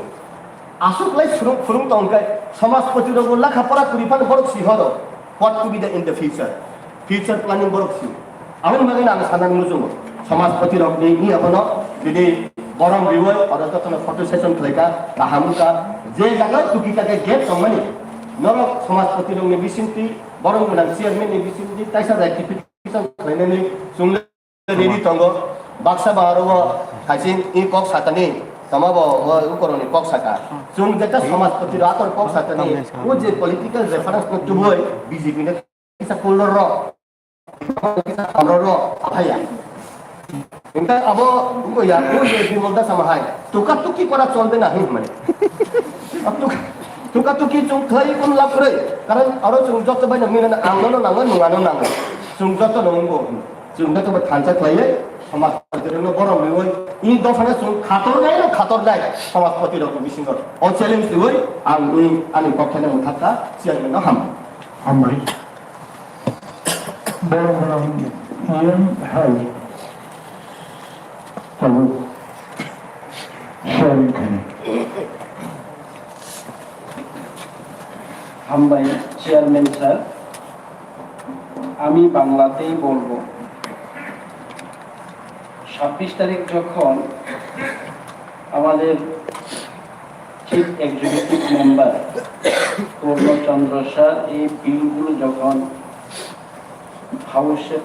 आसुकलाय फुरुं तंगाय समाजपति रगो लाखा परा कुरिफान बरक सिहरो what to be the in the future planning बरक सियो आवन मागे आं साननानै मुजुङो समाजपति रगनि नि अपनो बिदि बरम रिवय अर ततन फोटो सेशन खलायका गाहामुका जे जागा तुकिका के गेट संमानि नरक समाजपति रगनि बिसिंति बरम गोनां चेयरमेन नि बिसिंति ताइसा राइटिफिक खालायनानै जोंनो रेडि तंगो बाक्सा बाहारो खायसे इ कक सातानि तमाबो उकरनि कक साका जों जेता समाजपति रातर कक सातानि ओ जे पॉलिटिकल रेफरेंस न तुबय बीजेपी ने किसा कोलर र हमरो र आफाया इंता अब उको या ओ जे बिमलदा समाहाय तुका तुकी करा चलबे ना हिम माने अब तुका तुकी जों थै कोन लाब रे कारण अरो जों जत बाय मिना आंनो नांगो नुवानो नांगो जों जत नंगो जों जत थानसा खालायो समाजपति रनो बरम रिवय इ दफाने जों खातर जाय समाजपति रनो बिसिंगर अ चैलेंज दिवय आंनि पक्षाने मुथाखा चेयरमेन हाम हामबाय बरम इयन हाय Sharing হামবাই চেয়ারম্যান স্যার, আমি বাংলাতেই বলবো। 26 তারিখ যখন আমাদের চিফ এক্সিকিউটিভ মেম্বার পূর্ণচন্দ্র স্যার এই বিলগুলো যখন হাউসে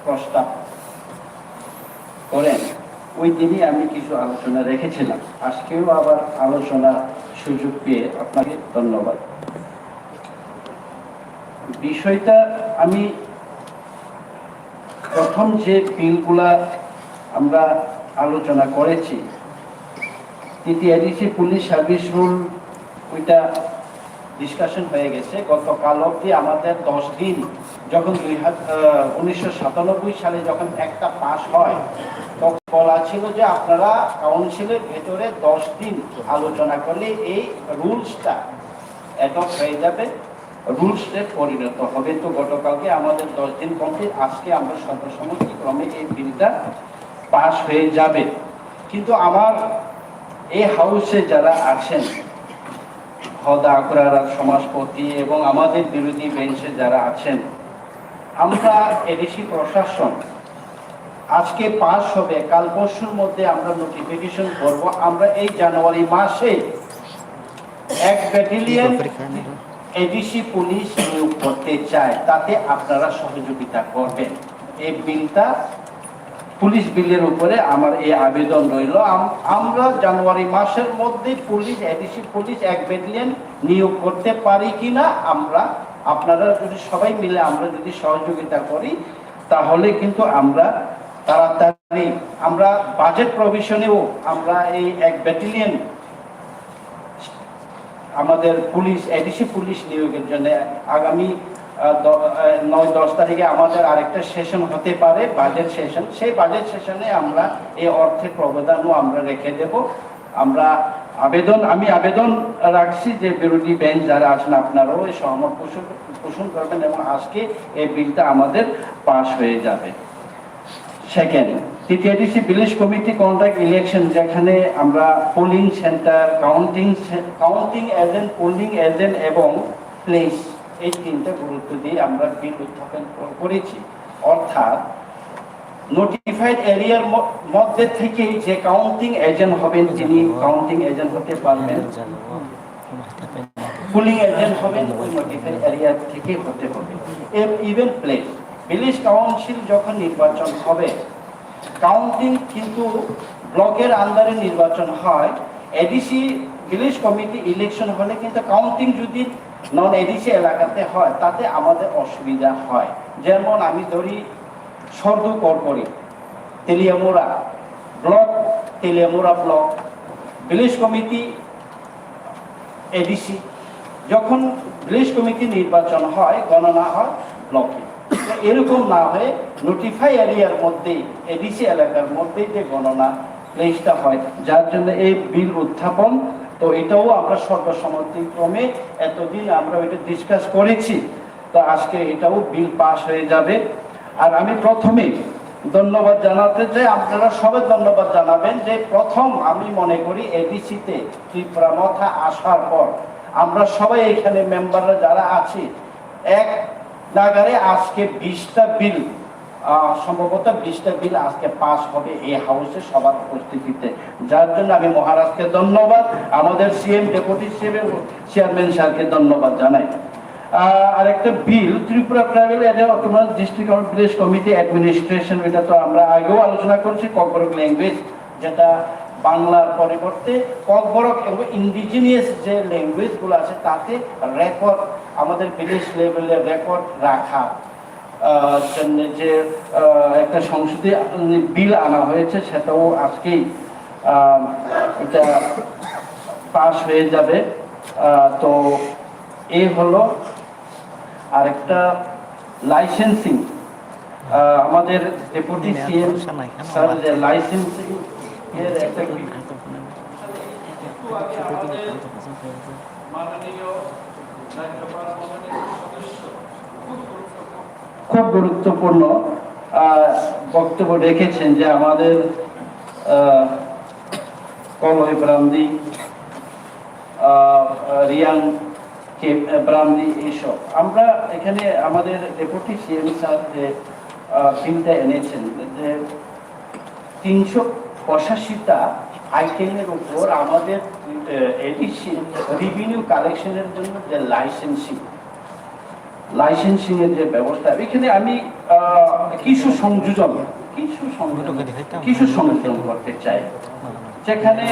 প্রস্তাব করেন, ওই দিনই আমি কিছু আলোচনা রেখেছিলাম। আজকেও আবার আলোচনার সুযোগ পেয়ে আপনাকে ধন্যবাদ। বিষয়টা আমি প্রথম যে বিলগুলা আমরা আলোচনা করেছি, তৃতীয় এডিসি পুলিশ সার্ভিস রুল, ওইটা ডিসকাশন হয়ে গেছে। গতকাল অবধি আমাদের 10 দিন, যখন 1997 সালে যখন একটা পাস হয়, তখন বলা ছিল যে আপনারা কাউন্সিলের ভেতরে 10 দিন আলোচনা করলে এই রুলসটা অ্যাডপ্ট হয়ে যাবে, রুলসে পরিণত হবে। তো গতকালকে আমাদের 10 দিন কমপ্লিট, আজকে আমরা সর্বসম্মতিক্রমে এই বিলটা পাস হয়ে যাবে। কিন্তু আমার এই হাউসে যারা আছেন, হদা আকরার সমাজপতি এবং আমাদের বিরোধী বেঞ্চে যারা আছেন, আমরা এডিসি প্রশাসন আজকে পাস হবে, কাল পরশুর মধ্যে আমরা নোটিফিকেশন করব। আমরা এই জানুয়ারি মাসে 1 ব্যাটালিয়ন এডিসি পুলিশ নিয়োগ করতে চায়, তাতে আপনারা সহযোগিতা করবেন। এই বিলটা পুলিশ বিলের উপরে আমার এই আবেদন রইল। আমরা জানুয়ারি মাসের মধ্যে পুলিশ এডিসি পুলিশ 1 ব্যাটালিয়ন নিয়োগ করতে পারি কিনা, আপনারা যদি সবাই মিলে আমরা যদি সহযোগিতা করি, তাহলে কিন্তু আমরা তাড়াতাড়ি আমরা বাজেট প্রভিশনেও আমরা এই 1 ব্যাটালিয়ন আমাদের পুলিশ এডিসি পুলিশ নিয়োগের জন্য আগামী 9-10 তারিখে আমাদের আরেকটা সেশন হতে পারে, বাজেট সেশন। সেই বাজেট সেশনে আমরা এই অর্থের প্রবদানও আমরা রেখে দেব। আমি আবেদন রাখছি যে বিরোধী বেঞ্চ যারা আছেন, আপনারাও এই সহমত পোষণ করবেন এবং আজকে এই বিলটা আমাদের পাস হয়ে যাবে। Second, TTIDC village committee contract election, যেখানে আমরা polling centre, counting agent, polling agent এবং প্লেস, এই 3টা গুরুত্ব দিয়ে আমরা বিল উত্থাপন করেছি। অর্থাৎ নোটিফাইড এরিয়ার মধ্যে থেকে যে কাউন্টিং এজেন্ট হবেন, তিনি কাউন্টিং এজেন্ট হতে পারবেন, পোলিং এজেন্ট হবেন ওই নোটিফাইড এরিয়া থেকে হতে হবে। ইভেন প্লেস, ভিলেজ কাউন্সিল যখন নির্বাচন হবে, কাউন্টিং কিন্তু ব্লকের আন্ডারে নির্বাচন হয়। এডিসি ভিলেজ কমিটি ইলেকশন হলে কিন্তু কাউন্টিং যদি নন এডিসি এলাকাতে হয়, তাতে আমাদের অসুবিধা হয়। যেমন আমি ধরি সর্দুকরকরি, Teliamura block, Teliamura block village committee ADC, যখন ভিলেজ কমিটি নির্বাচন হয়, গণনা হয় ব্লকে। এরকম না হয়ে নোটিফাই এরিয়ার মধ্যেই, এডিসি এলাকার মধ্যেই যে গণনা প্লেসটা হয়, যার জন্য এই বিল উত্থাপন। তো এটাও আমরা সর্বসম্মতিক্রমে এতদিন আমরা ওইটা ডিসকাস করেছি, তো আজকে এটাও বিল পাস হয়ে যাবে। আর আমি প্রথমে ধন্যবাদ জানাতে চাই, আপনারা সবাই ধন্যবাদ জানাবেন যে প্রথম আমি মনে করি এডিসিতে ত্রিপুরা মথা আসার পর আমরা সবাই এখানে মেম্বাররা যারা আছি, এক নাগারে আজকে 20টা বিল, সম্ভবত 20টা বিল আজকে পাস হবে এই হাউসে সবার উপস্থিতিতে, যার জন্য আমি মহারাজকে ধন্যবাদ, আমাদের সিএম, ডেপুটি সিএম এবং চেয়ারম্যান স্যারকে ধন্যবাদ জানাই। আরেকটা bill, Tripura tribal area autonomous district village committee administration, এটা তো আমরা আগেও আলোচনা করছি। ককবরক ল্যাঙ্গুয়েজ, যেটা বাংলার পরিবর্তে ককবরক এবং ইন্ডিজিনিয়াস যে ল্যাঙ্গুয়েজগুলো আছে, তাতে রেকর্ড, আমাদের ভিলেজ লেভেলের রেকর্ড রাখা জন্য যে একটা সংসদে বিল আনা হয়েছে, সেটাও আজকেই এটা পাস হয়ে যাবে। তো এই হলো আরেকটা লাইসেন্সিং, আমাদের ডেপুটি সিএম স্যার যে লাইসেন্সিং এর একটা খুব গুরুত্বপূর্ণ বক্তব্য রেখেছেন, যে আমাদের কলয় ব্রান্দি রিয়াং ব্রান্ডি এইসব আমরা এখানে আমাদের ডেপুটি সিএম স্যার যে বিলটা এনেছেন যে 385টা আইটেমের উপর আমাদের এডিসি রেভিনিউ কালেকশনের জন্য যে লাইসেন্সিং এর যে ব্যবস্থা, এখানে আমি কিছু সংযোজন করতে চাই। যেখানে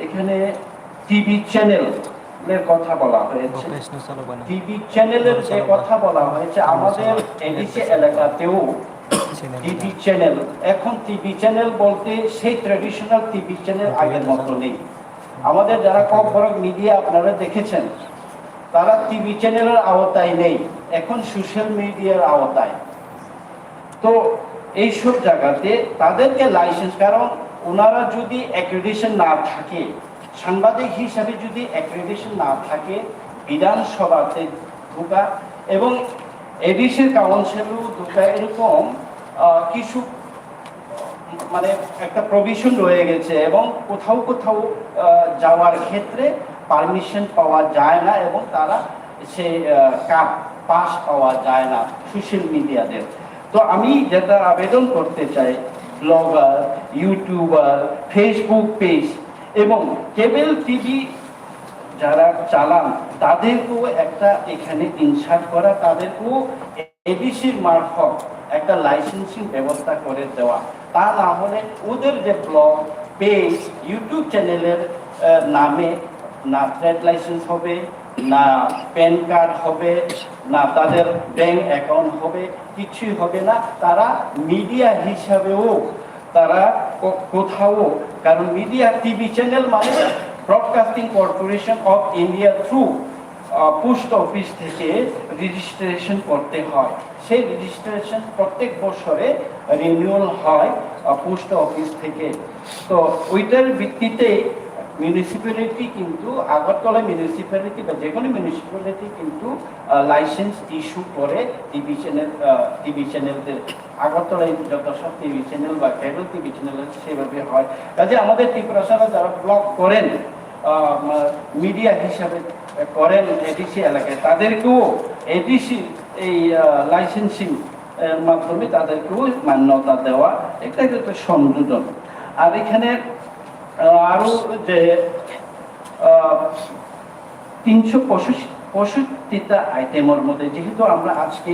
এখানে টিভি চ্যানেলের কথা বলা হয়েছে, টিভি চ্যানেলের যে কথা বলা হয়েছে, আমাদের এডিসি এলাকাতেও টিভি চ্যানেল, এখন টিভি চ্যানেল বলতে সেই ট্র্যাডিশনাল টিভি চ্যানেল আগের মতো নেই। আমাদের যারা কর্পোরেট মিডিয়া আপনারা দেখেছেন, তারা টিভি চ্যানেলের আওতায় নেই, এখন সোশ্যাল মিডিয়ার আওতায়। তো এইসব জায়গাতে তাদেরকে লাইসেন্স, কারণ ওনারা যদি অ্যাক্রেডিটেশন না থাকে, সাংবাদিক হিসাবে যদি অ্যাক্রেডিটেশন না থাকে, বিধানসভাতে ঢোকা এবং এডিসির কাউন্সিলেও ঢোকা, এরকম কিছু মানে একটা প্রভিশন রয়ে গেছে এবং কোথাও কোথাও যাওয়ার ক্ষেত্রে পারমিশন পাওয়া যায় না এবং তারা সে পাস পাওয়া যায় না সোশ্যাল মিডিয়াদের। তো আমি যেটা আবেদন করতে চাই, ব্লগার, ইউটিউবার, ফেসবুক পেজ এবং কেবল টিভি যারা চালান তাদেরকেও একটা এখানে ইনসার্ট করা, তাদেরকেও এডিসির মারফত একটা লাইসেন্সিং ব্যবস্থা করে দেওয়া। তা না হলে ওদের যে ব্লগ পেজ, ইউটিউব চ্যানেলের নামে না ট্রেড লাইসেন্স হবে, না প্যান কার্ড হবে, না তাদের ব্যাংক অ্যাকাউন্ট হবে, কিছুই হবে না। তারা মিডিয়া হিসাবেও তারা কোথাও, কারণ মিডিয়া টিভি চ্যানেল মানে broadcasting corporation of India through post office থেকে রেজিস্ট্রেশন করতে হয়। সেই রেজিস্ট্রেশন প্রত্যেক বছরে রিনিউয়াল হয় পোস্ট অফিস থেকে। তো ওইটার ভিত্তিতে মিউনিসিপ্যালিটি কিন্তু, আগরতলা মিউনিসিপ্যালিটি বা যে কোনো মিউনিসিপ্যালিটি কিন্তু লাইসেন্স ইস্যু করে টিভি চ্যানেলদের। আগরতলায় যত সব টিভি চ্যানেল বা কেবল টিভি চ্যানেল সেভাবে হয়। কাজে আমাদের ত্রিপুরাসারা যারা ব্লগ করেন, মিডিয়া হিসাবে করেন এডিসি এলাকায়, তাদেরকেও এডিসি এই লাইসেন্সিং মাধ্যমে তাদেরকেও মান্যতা দেওয়া, এটা একটা সংযোজন। আর এখানে আরো যে 365টা আইটেমের মধ্যে, যেহেতু আমরা আজকে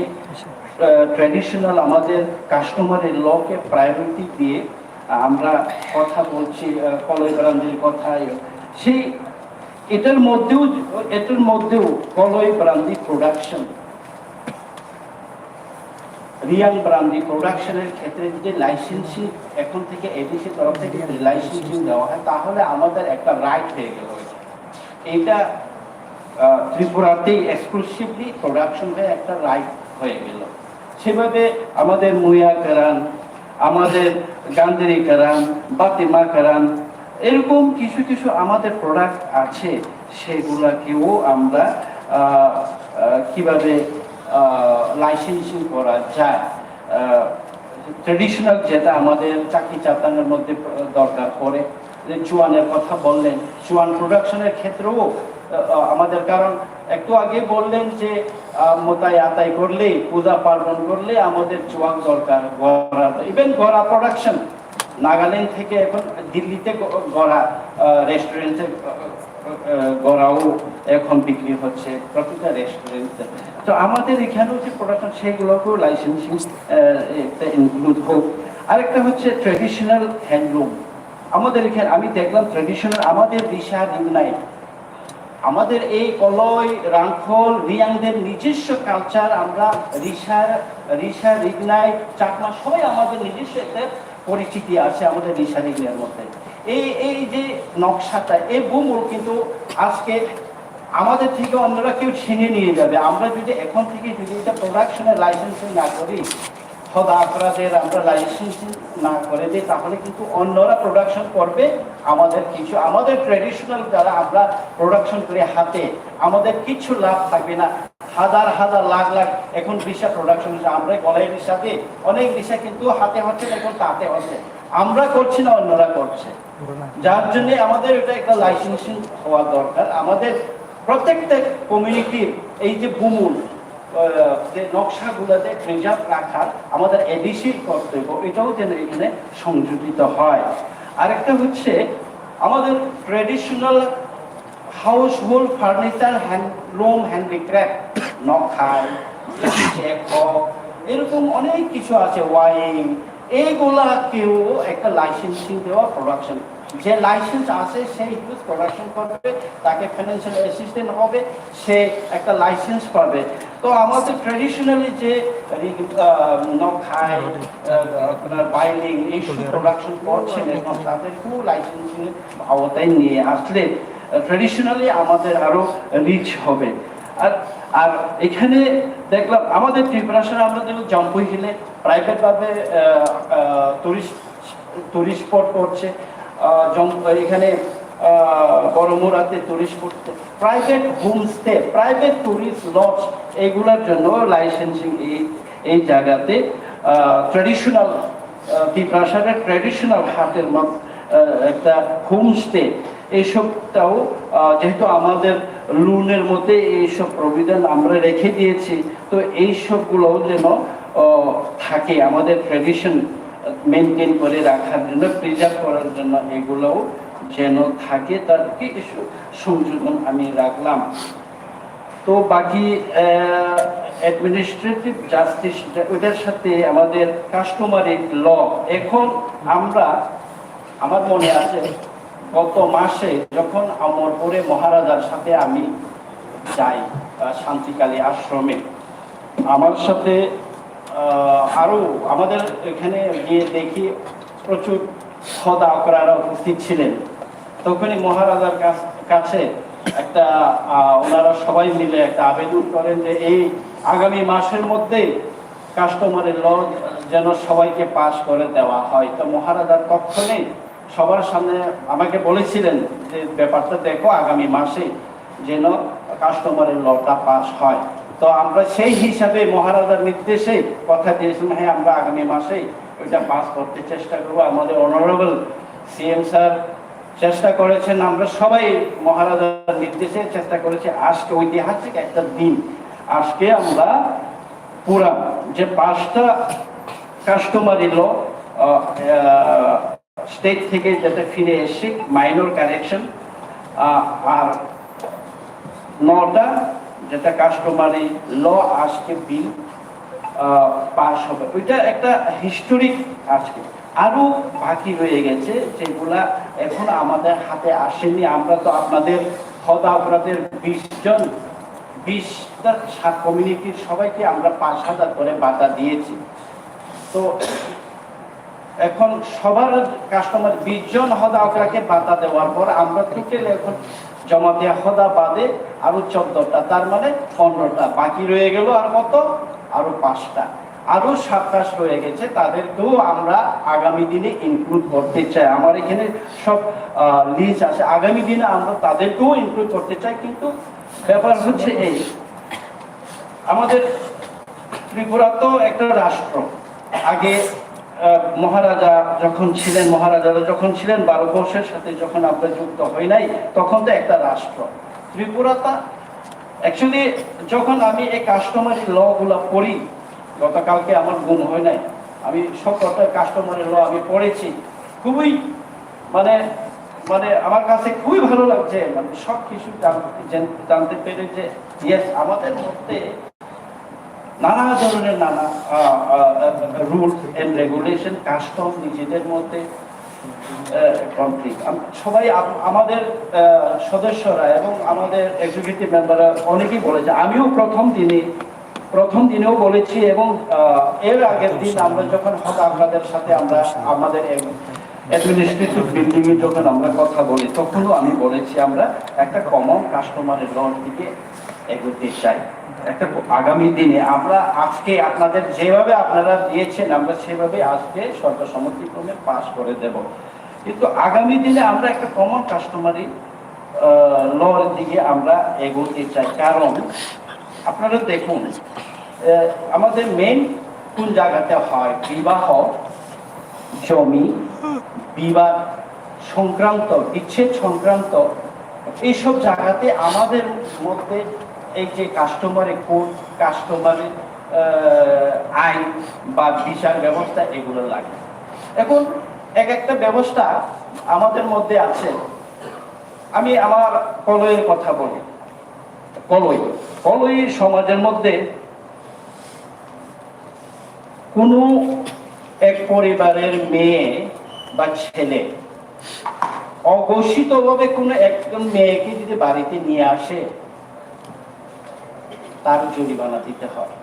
ট্র্যাডিশনাল আমাদের কাস্টমারের লকে প্রায়োরিটি দিয়ে আমরা কথা বলছি, কলই ব্রান্ডির কথা, সেই এটার মধ্যেও কলই ব্রান্ডি প্রোডাকশন, রিয়াং ব্রান্ডি প্রোডাকশনের ক্ষেত্রে যদি লাইসেন্সিং এখন থেকে এডিসি তরফ থেকে লাইসেন্সিং দেওয়া হয়, তাহলে আমাদের একটা রাইট হয়ে গেল। এটা ত্রিপুরাতেই এক্সক্লুসিভলি প্রোডাকশন হয়ে একটা রাইট হয়ে গেল। সেভাবে আমাদের মুয়া কারান, আমাদের গান্ধেরি কারান, বাতিমা কারান, এরকম কিছু কিছু আমাদের প্রোডাক্ট আছে, সেগুলাকেও আমরা কিভাবে লাইসেন্সিং করা যায়। ট্রেডিশনাল যেটা আমাদের চাকরি চাতানের মধ্যে দরকার পড়ে, চুয়ানের কথা বললেন, চুয়ান প্রোডাকশনের ক্ষেত্রেও আমাদের, কারণ একটু আগে বললেন যে মোতাই আতাই করলে, পূজা পার্বণ করলে আমাদের চুয়ান দরকার, গড়া, ইভেন গড়া প্রোডাকশন নাগাল্যান্ড থেকে এখন দিল্লিতে গড়া রেস্টুরেন্টে গড়াও এখন বিক্রি হচ্ছে প্রতিটা রেস্টুরেন্টে। তো আমাদের এখানেও যে প্রোডাকশন, সেগুলোকেও লাইসেন্সিং ইনক্লুড হোক। আরেকটা হচ্ছে ট্রেডিশনাল হ্যান্ডলুম। আমাদের এখানে আমি দেখলাম ট্রেডিশনাল আমাদের রিসা রিগনাই, আমাদের এই কলই, রাংখল, রিয়াংদের নিজস্ব কালচার, আমরা রিসা রিগনাই, চাকমা, সবাই আমাদের নিজস্ব একটা পরিচিতি আছে আমাদের রিসা রিগনাইয়ের মধ্যে। এই যে নকশাটা, এই বুমুল কিন্তু আজকে আমাদের থেকে অন্যরা কেউ ছিনিয়ে নিয়ে যাবে। আমরা যদি এখন থেকে যদি এটা প্রোডাকশনের লাইসেন্সিং না করি, খোদা আপনাদের আমরা লাইসেন্সিং না করে দিই, তাহলে কিন্তু অন্যরা প্রোডাকশন করবে। আমাদের ট্রেডিশনাল যারা আমরা প্রোডাকশন করে হাতে, আমাদের কিছু লাভ থাকবে না। হাজার হাজার লাখ লাখ এখন রিসা প্রোডাকশন, আমরা গলায় রিসা দিই, অনেক রিসা কিন্তু হাতে হচ্ছে না, এখন তাতে হচ্ছে, আমরা করছি না, অন্যরা করছে। যার জন্য আমাদের এটা একটা লাইসেন্সিং হওয়া দরকার। আমাদের প্রত্যেকটা কমিউনিটির এই যে ভূমূল যে নকশাগুলোতে প্রিজার্ভ রাখার আমাদের এডিসির কর্তব্য, এটাও যেন এখানে সংযোজিত হয়। আরেকটা হচ্ছে আমাদের traditional household furniture, handloom, handicraft, নকশাই, এরকম অনেক কিছু আছে, ওয়াইং, এইগুলাকেও একটা লাইসেন্সিং দেওয়া, প্রোডাকশন, যে লাইসেন্স আছে সেই হিউজ প্রোডাকশন করবে, তাকে ফাইন্যান্সিয়াল অ্যাসিস্ট্যান্ট হবে, সে একটা লাইসেন্স পাবে। তো আমাদের ট্র্যাডিশনালি যে নকশাই, আপনার বাইলিং এইসব প্রোডাকশন করছেন এখন তাদেরকেও লাইসেন্সিং আওতায় নিয়ে আসলে ট্র্যাডিশনালি আমাদের আরো রিচ হবে। আর এখানে দেখলাম আমাদের ত্রিপুরাশনে আমরা যেমন জম্পুই হিলে প্রাইভেটভাবে টুরিস্ট স্পট করছে, এখানে বড়মুরাতে টুরিস্ট করছে, private homestay, private tourist lodge, এইগুলোর জন্য লাইসেন্সিং এই জায়গাতে ট্র্যাডিশনাল ত্রিপুরাশনের ট্র্যাডিশনাল হাটের একটা হোমস্টে, এইসবটাও যেহেতু আমাদের লোনের মধ্যে এইসব প্রবিধান আমরা রেখে দিয়েছি, তো এইসবগুলো যেন থাকে, আমাদের ট্র্যাডিশন মেনটেন করে রাখার জন্য, প্রিজার্ভ করার জন্য এগুলোও যেন থাকে, তার কিছু সংযোজন আমি রাখলাম। তো বাকি অ্যাডমিনিস্ট্রেটিভ জাস্টিস, ওইটার সাথে আমাদের কাস্টমারি ল, এখন আমার মনে আছে গত মাসে যখন অমরপুরে মহারাজার সাথে আমি যাই শান্তিকালী আশ্রমে, আমার সাথে আরো আমাদের এখানে গিয়ে দেখি প্রচুর খোদা আকরারা উপস্থিত ছিলেন। তখনই মহারাজার কাছে একটা ওনারা সবাই মিলে একটা আবেদন করেন যে এই আগামী মাসের মধ্যে কাস্টমারের ল যেন সবাইকে পাস করে দেওয়া হয়। তো মহারাজার তৎক্ষণে সবার সামনে আমাকে বলেছিলেন যে ব্যাপারটা দেখো, আগামী মাসে যেন কাস্টমারের লটা পাস হয়। তো আমরা সেই হিসাবে মহারাজার নির্দেশে কথা দিয়েছিলাম, হ্যাঁ আমরা আগামী মাসে ওইটা পাস করতে চেষ্টা করবো। আমাদের অনারেবল সিএম স্যার চেষ্টা করেছেন, আমরা সবাই মহারাজার নির্দেশে চেষ্টা করেছি। আজকে ঐতিহাসিক একটা দিন, আজকে আমরা পুরা যে 5টা কাস্টমারি ল স্টেট থেকে যেটা ফিরে এসে মাইনর কারেকশন, আর 9টা যেটা কাস্টমারি ল আজকে বিল পাস হবে। ওইটা একটা হিস্টোরিক। আজকে আরো বাকি রয়ে গেছে যেগুলা এখন আমাদের হাতে আসেনি। আমরা তো আপনাদের আপনাদের 20টা কমিউনিটির সবাইকে আমরা 5,000 করে বাতা দিয়েছি। তো এখন সবার কাস্টমার 20 জন হদাওকাকে বাতা দেওয়ার পর আমরা টোটাল এখন জমা দেওয়া হদা বাদে আরো 14টা, তার মানে 15টা বাকি রয়ে গেল। আর কত? আরো 5টা, আরো 27 রয়ে গেছে, তাদেরকেও আমরা আগামী দিনে ইনক্লুড করতে চাই। আমার এখানে সব লিস্ট আছে, আগামী দিনে আমরা তাদেরকেও ইনক্লুড করতে চাই। কিন্তু ব্যাপার হচ্ছে এই, আমাদের ত্রিপুরা তো একটা রাষ্ট্র। আগে মহারাজা যখন ছিলেন ভারতবর্ষের সাথে যখন আমরা যুক্ত হই নাই, তখন তো একটা রাষ্ট্র। ত্রিপুরাটা অ্যাকচুয়ালি যখন আমি এই কাস্টমারি ল গুলা পড়ি, গতকালকে আমার ঘুম হয় নাই, আমি সবকটা কাস্টমারি ল আমি পড়েছি, খুবই মানে আমার কাছে খুবই ভালো লাগছে। মানে সব কিছু জানতে পেরে যে ইয়েস, আমাদের মধ্যে নানা ধরনের রুল এন্ড রেগুলেশন, কাস্টম নিজেদের মধ্যে কনফ্লিক্ট। সবাই আমাদের সদস্যরা এবং আমাদের এক্সিকিউটিভ মেম্বাররা অনেকেই বলেছে, আমিও প্রথম দিনেও বলেছি, এবং এর আগের দিন আমরা যখন আপনাদের সাথে আমরা আমাদের অ্যাডমিনিস্ট্রেটিভ বিল্ডিং এ যখন আমরা কথা বলি, তখনও আমি বলেছি আমরা একটা কমন কাস্টমারের লর দিকে এগোতে চাই। একটা আগামী দিনে আমরা আজকে আপনাদের যেভাবে আপনারা দিয়েছেন, আমরা সেভাবে আজকে সর্বসম্মতিক্রমে পাস করে দেব। কিন্তু আগামী দিনে আমরা একটা কমন কাস্টমারি লর দিকে আমরা এগোতে চাই। কারণ আপনারা দেখুন, আমাদের মেইন কোন জায়গাতে হয়? বিবাহ, জমি, বিবাদ সংক্রান্ত, বিচ্ছেদ সংক্রান্ত এইসব জায়গাতে আমাদের মধ্যে এই যে কাস্টমারের কোড, কাস্টমারের আইন বা বিচার ব্যবস্থা এগুলো লাগে। এখন এক একটা ব্যবস্থা আমাদের মধ্যে আছে। আমি আমার কলইয়ের কথা বলি। কলই সমাজের মধ্যে কোনো এক পরিবারের মেয়ে বা ছেলে অঘোষিতভাবে কোনো একজন মেয়েকে যদি বাড়িতে নিয়ে আসে, তার জরিমানা দিতে হয়।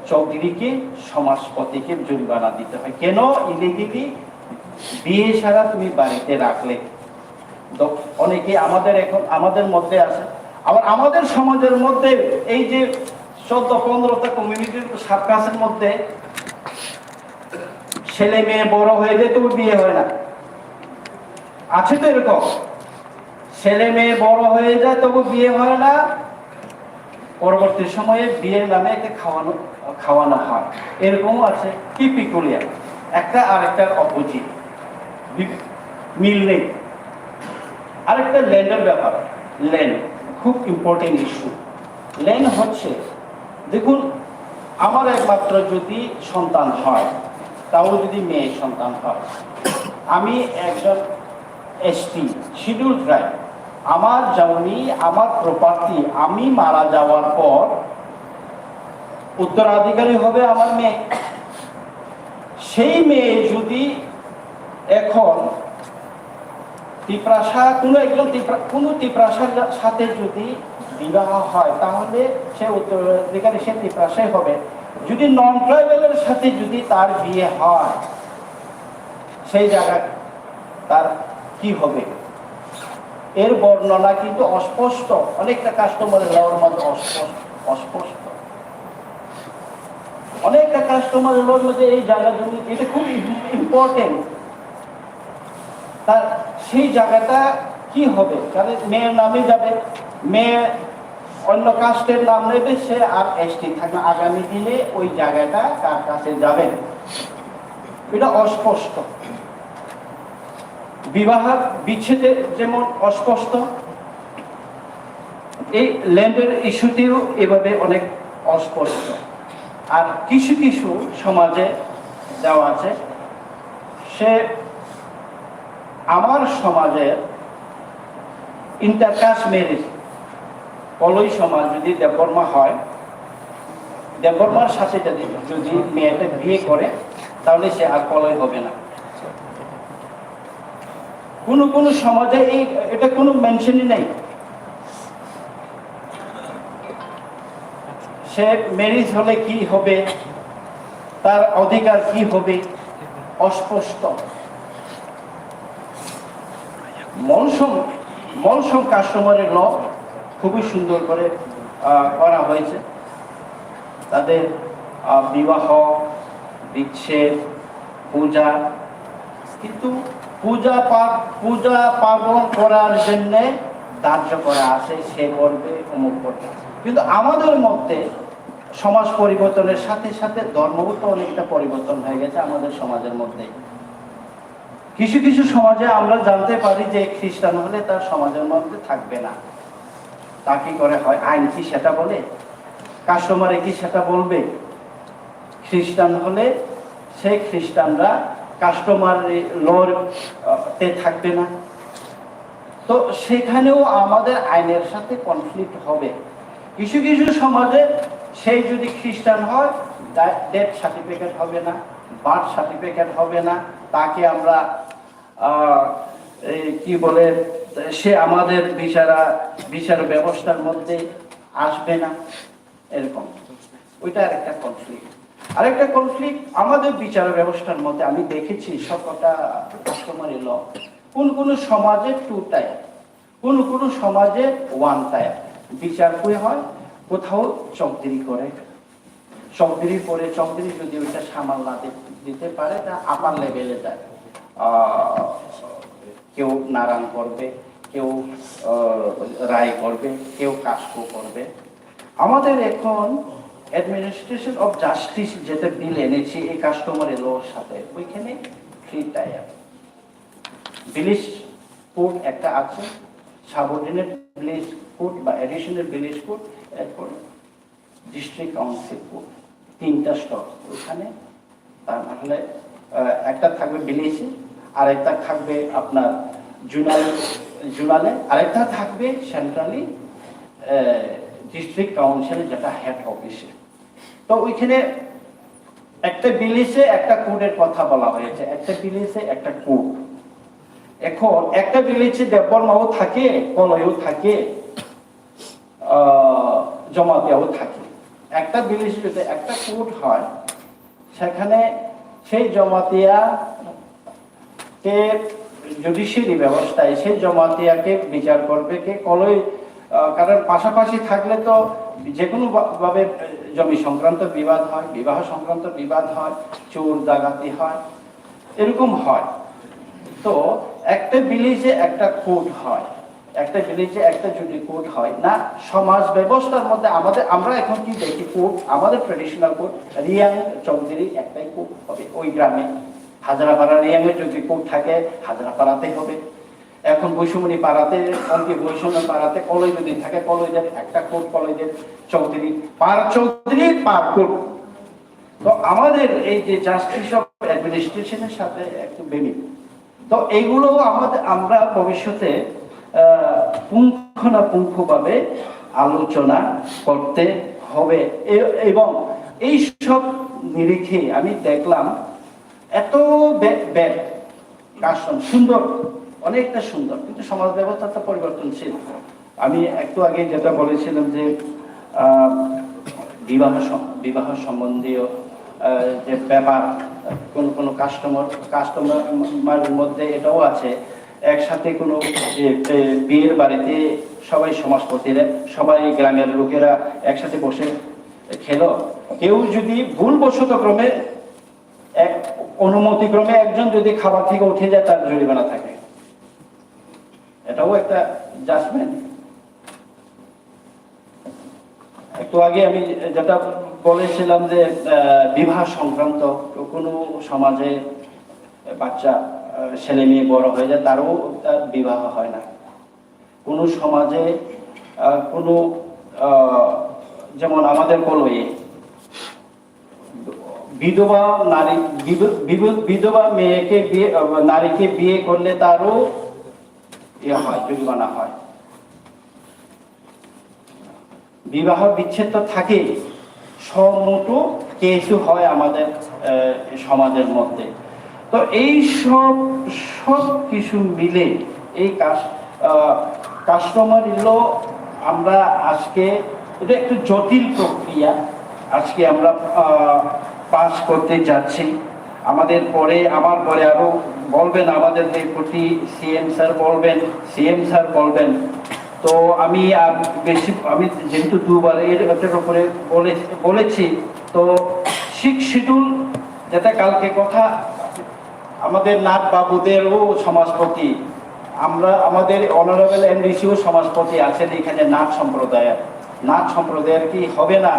চৌধুরীকে, সমাজপতিকে জরিমানা দিতে হয়। কেন? ইলিগেলি বিয়ে ছাড়া তুমি বাড়িতে রাখলে। অনেকে আমাদের মধ্যে আছে। আবার আমাদের সমাজের মধ্যে এই যে 14-15টা কমিউনিটির সার্কাসের মধ্যে ছেলে মেয়ে বড় হয়ে যায় তবু বিয়ে হয় না। আছে তো এরকম, ছেলে মেয়ে বড় হয়ে যায় তবু বিয়ে হয় না। পরবর্তী সময়ে বিয়ের নামে একটা খাওয়ানো হয়, এরকমও আছে। কি পিকুলিয়ার, একটা আরেকটার অপোজিট, মিল নেই। আরেকটা ল্যান্ডের ব্যাপার। ল্যান্ড খুব ইম্পর্টেন্ট ইস্যু। ল্যান্ড হচ্ছে, দেখুন, আমার একমাত্র যদি সন্তান হয়, তাও যদি মেয়ে সন্তান হয়, আমি একজন এসটি শিডিউল ট্রাইব, আমার জমি, আমার প্রপার্টি, আমি মারা যাওয়ার পর উত্তরাধিকারী হবে আমার মেয়ে। সেই মেয়ে যদি এখন কোনো তিপ্রাসার সাথে যদি বিবাহ হয়, তাহলে সে উত্তরাধিকারী, সে তিপ্রাসাই হবে। যদি নন ট্রাইবেলের সাথে যদি তার বিয়ে হয়, সেই জায়গায় তার কি হবে, এর বর্ণনা কিন্তু অস্পষ্ট। অনেকটা কাস্টমারের লর মধ্যে অস্পষ্ট। অনেকটা কাস্টমারের লর মধ্যে এই জায়গা জমি, এটা খুব ইম্পর্টেন্ট। তার সেই জায়গাটা কি হবে? কারণ মেয়ের নামে যাবে, মেয়ে অন্য কাস্টের নাম নেবে, সে আর এসটি থাকবে। আগামী দিনে ওই জায়গাটা কার কাছে যাবে, এটা অস্পষ্ট। বিবাহ বিচ্ছেদে যেমন অস্পষ্ট, এই ল্যান্ডের ইস্যুতেও এভাবে অনেক অস্পষ্ট। আর কিছু কিছু সমাজে দেওয়া আছে, সে আমার সমাজের ইন্টারকাস্ট ম্যারেজ, কলই সমাজ যদি দেববর্মা হয়, দেববর্মার সাথে যদি মেয়েটা বিয়ে করে, তাহলে সে আর কলই হবে না। কোন সমাজে এটা কোনো মেনশনই নেই। সে ম্যারেজ হলে কি হবে, তার অধিকার কি হবে, অস্পষ্ট। মলসম কাস্টমারের ল খুবই সুন্দর করে করা হয়েছে। তাদের বিবাহ, বিচ্ছেদ, পূজা, কিন্তু পূজা পার্বণ করার জন্য ধার্য করা আছে, সে করবে, অমুক করবে। কিন্তু আমাদের মধ্যে সমাজ পরিবর্তনের সাথে সাথে ধর্মগত অনেকটা পরিবর্তন হয়ে গেছে আমাদের সমাজের মধ্যে। কিছু কিছু সমাজে আমরা জানতে পারি যে খ্রিস্টান হলে তার সমাজের মধ্যে থাকবে না। তা কি করে হয়? আইন কি সেটা বলে? কাস্টমারে কি সেটা বলবে? খ্রিস্টান হলে সে খ্রিস্টানরা কাস্টমার লতে থাকবে না। তো সেখানেও আমাদের আইনের সাথে কনফ্লিক্ট হবে। কিছু কিছু সমাজে সেই যদি খ্রিস্টান হয়, ডেথ সার্টিফিকেট হবে না, বার্থ সার্টিফিকেট হবে না, তাকে আমরা কি বলে, সে আমাদের বিচার ব্যবস্থার মধ্যে আসবে না, এরকম। ওইটা আরেকটা কনফ্লিক্ট। আরেকটা কনফ্লিক্ট আমাদের বিচার ব্যবস্থার মধ্যে আমি দেখেছি সবকটা কাস্টমারি ল। কোন সমাজে 2 টাইপ, কোন সমাজে 1 টাইপ বিচার হয়। কোথাও চৌধুরী করে, চৌধুরী করে, চৌধুরী যদি ওইটা সামাল না দিতে পারে, তা আপার লেভেলে যায়। কেউ নারায়ণ করবে, কেউ রায় করবে, কেউ কাস্ট করবে। আমাদের এখন অ্যাডমিনিস্ট্রেশন অফ জাস্টিস যেটা বিল এনেছি এই কাস্টমারি লর সাথে, ওইখানে 3 টাইপ। ভিলেজ কোর্ট একটা আছে, সাবঅর্ডিনেট ভিলেজ কোড বা অ্যাডিশনাল ভিলেজ কোড, এরপর ডিস্ট্রিক্ট কাউন্সিল কোড, 3টা স্তর। ওখানে তাহলে একটা থাকবে ভিলেজে, আরেকটা থাকবে আপনার জুনালে, আরেকটা থাকবে সেন্ট্রালি ডিস্ট্রিক্ট কাউন্সিলে, যেটা হেড অফিসে। তো ওইখানে একটা ভিলেজে একটা কোডের কথা বলা হয়েছে, একটা ভিলেজে একটা কোড। এখন একটা ভিলেজে দেববর্মাও থাকে, কলয়ও থাকে, জমাতিয়াও থাকে। একটা ভিলেজে যদি একটা কোড হয়, সেখানে সেই জমাতিয়া কে জুডিশিয়ারি ব্যবস্থায় সেই জমাতিয়াকে বিচার করবে কে, কলয়। কারণ পাশাপাশি থাকলে তো যে কোনো ভাবে জমি সংক্রান্ত বিবাদ হয়, বিবাহ সংক্রান্ত বিবাদ হয়, চোর ডাকাতি হয়, এরকম হয়। তো একটা ভিলেজে একটা কোড হয়, একটা ভিলেজে একটা যদি কোড হয় না, সমাজ ব্যবস্থার মধ্যে আমরা এখন কি দেখি কোড, আমাদের ট্রেডিশনাল কোড রিয়াং চৌধুরী একটাই কোড হবে ওই গ্রামে। হাজারাপাড়া রিয়াংয়ে যদি কোড থাকে, হাজারাপাড়াতেই হবে। এখন বৈষম্যনী পাড়াতে, অনেকে বৈষম্য পাড়াতে কলয় যদি থাকে, কলয়দের একটা কোড, কলয়দের চৌধুরী পার কোড। তো আমাদের এই যে জাস্টিস অফ অ্যাডমিনিস্ট্রেশনের সাথে একটু বেমিল। তো এইগুলো আমরা ভবিষ্যতে পুঙ্খানুপুঙ্খভাবে আলোচনা করতে হবে। এবং এই সব নিরিখে আমি দেখলাম এত কাশন সুন্দর, অনেকটা সুন্দর, কিন্তু সমাজ ব্যবস্থাটা পরিবর্তনশীল। আমি একটু আগে যেটা বলেছিলাম যে বিবাহ সম্বন্ধীয় যে ব্যাপার, কোন কাস্টমারের মধ্যে এটাও আছে, একসাথে কোনো বিয়ের বাড়িতে সবাই সমাজপতিরা, সবাই গ্রামের লোকেরা একসাথে বসে খেলো, কেউ যদি ভুলবশত ক্রমে অনুমতি ক্রমে একজন যদি খাবার থেকে উঠে যায়, তার জরিমানা থাকে। এটাও একটা জাজমেন্ট। একটু আগে আমি যেটা বলেছিলাম যে বিবাহ সংক্রান্ত কোনো সমাজে বাচ্চা ছেলে মেয়ে বড় হয়ে যায়, তারও বিবাহ হয় না। কোনো সমাজে কোনো যেমন আমাদের কলয়ে বিধবা মেয়েকে নারীকে বিয়ে করলে তারও হয়, জরিমানা হয়। বিবাহ বিচ্ছেদ তো থাকে, সমুটো কেসও হয় আমাদের সমাজের মধ্যে। তো এই সব কিছু মিলে এই কাস্টমার ল আমরা আজকে, এটা একটু জটিল প্রক্রিয়া, আজকে আমরা পাস করতে যাচ্ছি। আমার পরে আরো বলবেন আমাদের ডেপুটি সিএম স্যার বলবেন। তো আমি যেহেতু দুবার এটার উপরে বলেছি, তো 6 শিডিউল, যেটা কালকে কথা আমাদের নাথ বাবুদেরও সমাজপতি, আমাদের অনারেবল এমডিসিও সমাজপতি আছেন এখানে নাথ সম্প্রদায়ের কি হবে না?